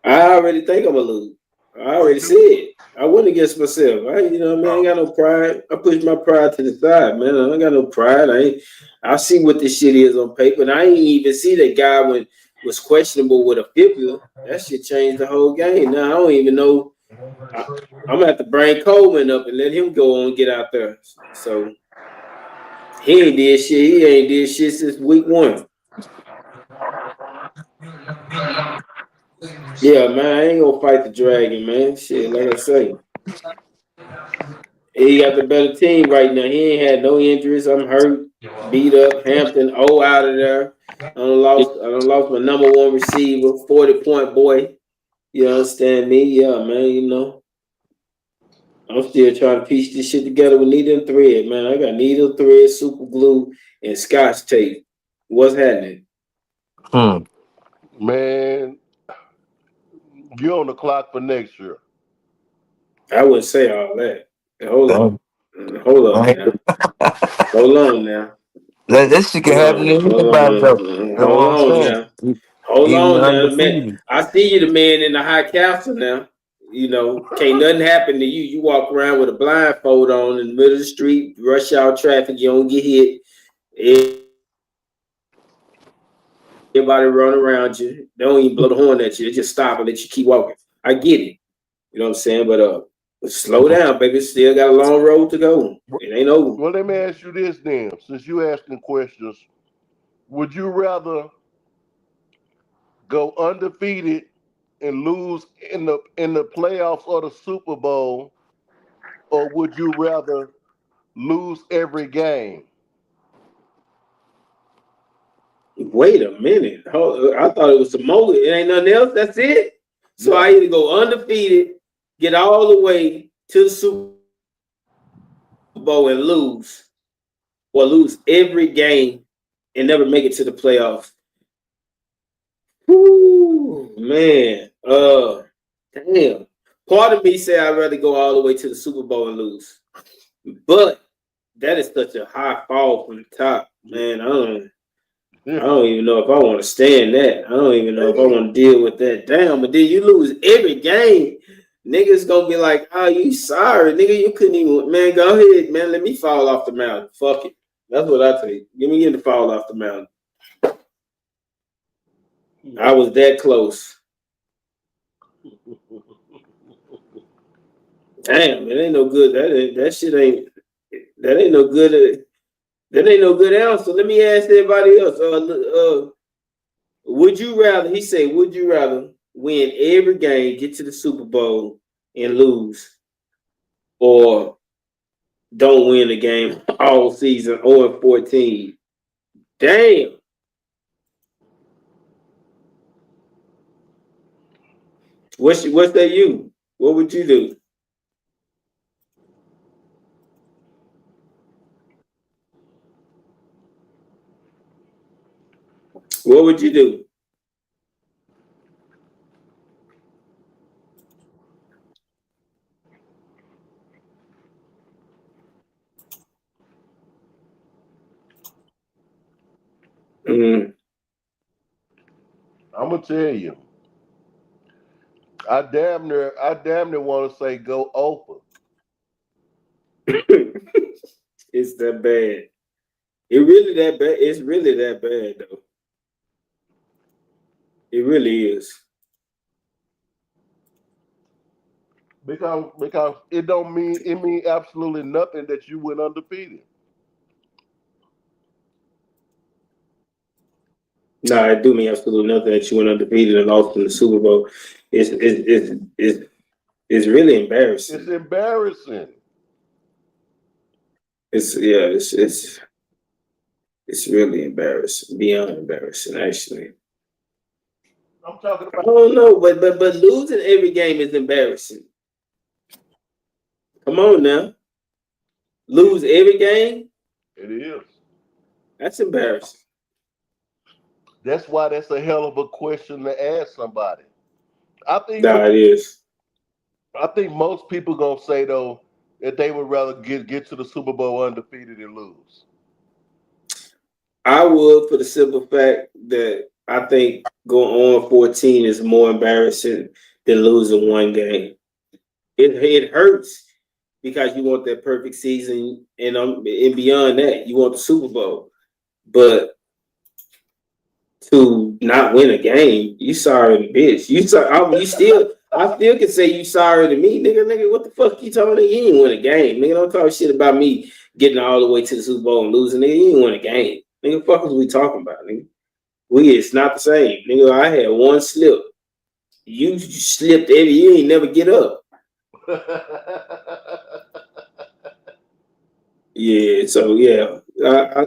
I already think I'm gonna lose. I Well, already said I went against myself. I ain't got no pride. I push my pride to the side, man. I ain't got no pride. I see what this shit is on paper, and I ain't even see that guy when was questionable with a fibula. That shit changed the whole game. Now I don't even know. I'm gonna have to bring Coleman up and let him go on and get out there. So he ain't did shit. He ain't did shit since week 1. Yeah, man. I ain't gonna fight the dragon, man. Shit, like I say. He got the better team right now. He ain't had no injuries. I'm hurt, beat up. Hampton, out of there. I done lost my number 1 receiver, 40-point boy. You understand me? Yeah, man. I'm still trying to piece this shit together with needle and thread, man. I got needle, thread, super glue, and scotch tape. What's happening? Man, you're on the clock for next year. I wouldn't say all that. Hold on. Hold on now. Hold on now. That shit can Hold happen to on. Hold anybody though. on. That's Hold what I'm on saying. now. Hold Even on now, man. undefeated. I see you, the man in the high castle now. Can't nothing happen to you. You walk around with a blindfold on in the middle of the street, rush hour traffic, you don't get hit. Everybody run around you. They don't even blow the horn at you. They just stop and let you keep walking. I get it. You know what I'm saying? But slow down, baby. Still got a long road to go. It ain't over. Well, let me ask you this then. Since you asking questions, would you rather go undefeated and lose in the playoffs or the Super Bowl, or would you rather lose every game? Wait a minute. I thought it was some more. It ain't nothing else. That's it. So Yeah. I either go undefeated, get all the way to the Super Bowl and lose, or lose every game and never make it to the playoffs. Whoo, man. Damn. Part of me say I'd rather go all the way to the Super Bowl and lose. But that is such a high fall from the top, man. I don't even know if I want to stand that. I don't even know if I want to deal with that. Damn, but then you lose every game. Niggas gonna be like, oh, you sorry, nigga. You couldn't even, man, go ahead, man. Let me fall off the mountain. Fuck it. That's what I take. Give me in to fall off the mountain. I was that close. Damn, it ain't no good. That shit ain't. That ain't no good. That ain't no good answer. Let me ask everybody else. Would you rather? He said, would you rather win every game, get to the Super Bowl, and lose, or don't win a game all season or 14? Damn. What's that? You? What would you do? What would you do? Mm. I'm gonna tell you. I damn near want to say go open. It's that bad. It really that bad. It's really that bad though. It really is. Because it don't mean it mean absolutely nothing that you went undefeated. No, it do mean absolutely nothing that you went undefeated and lost in the Super Bowl. It's really embarrassing. It's embarrassing. It's really embarrassing. Beyond embarrassing, actually. I'm talking I about. don't know, but losing every game is embarrassing. Come on now. Lose every game? It is. That's embarrassing. That's why that's a hell of a question to ask somebody. I think Nah, it is. I think most people gonna say though that they would rather get to the Super Bowl undefeated and lose. I would, for the simple fact that I think going on 14 is more embarrassing than losing one game. It hurts because you want that perfect season, and beyond that, you want the Super Bowl. But to not win a game, you sorry to bitch. I still can say you sorry to me, nigga. What the fuck you talking? Nigga? You ain't win a game, nigga. Don't talk shit about me getting all the way to the Super Bowl and losing, nigga. You ain't win a game, nigga. Fuck is we talking about, nigga? It's not the same, nigga. I had one slip. You slipped every. You ain't never get up. Yeah, so yeah,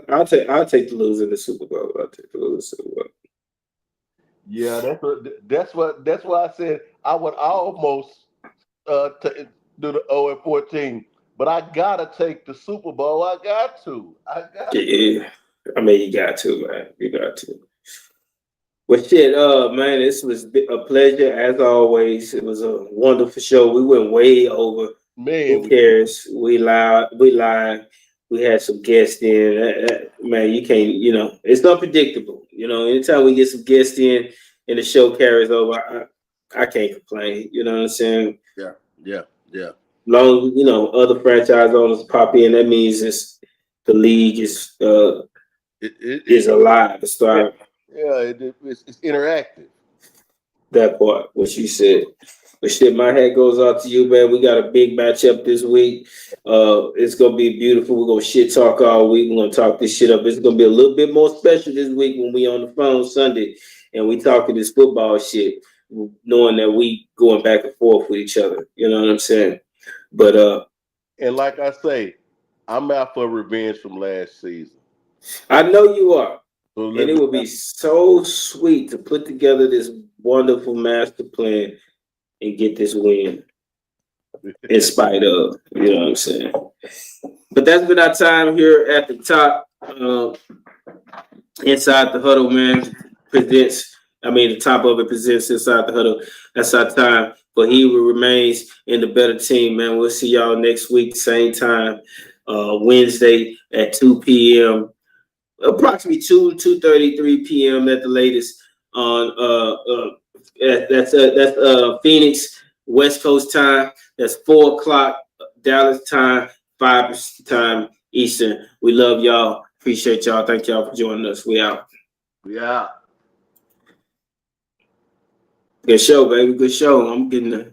I'll take the loser in the Super Bowl. I'll take the loser in the Super Bowl. Yeah, that's why I said I would almost do the 0 and 14, but I gotta take the Super Bowl. I got to. I got to. Yeah, I mean you got to, man. You got to. Well, shit, man, this was a pleasure as always. It was a wonderful show. We went way over. Man, Who cares? We live. We live. We had some guests in. Man, you can't. It's unpredictable. Anytime we get some guests in, and the show carries over, I can't complain. You know what I'm saying? yeah, yeah, yeah. Long, other franchise owners pop in. That means the league is alive. It's Yeah, thriving. it's interactive. That part, what you said. But shit, my hat goes out to you, man. We got a big matchup this week. It's gonna be beautiful. We're gonna shit talk all week. We're gonna talk this shit up. It's gonna be a little bit more special this week when we on the phone Sunday and we talking this football shit, knowing that we going back and forth with each other. You know what I'm saying? But And like I say, I'm out for revenge from last season. I know you are. So And let it me. would be so sweet to put together this wonderful master plan and get this win. in spite of, you know what I'm saying? But that's been our time here at the top. Inside the Huddle, man, the top of it presents Inside the Huddle. That's our time. But he remains in the better team, man. We'll see y'all next week, same time, Wednesday at 2 p.m. Approximately 2:33 p.m. at the latest on that's Phoenix West Coast time. That's 4:00 Dallas time, 5 time Eastern. We love y'all. Appreciate y'all. Thank y'all for joining us. We out. Yeah. Good show, baby. Good show. I'm getting the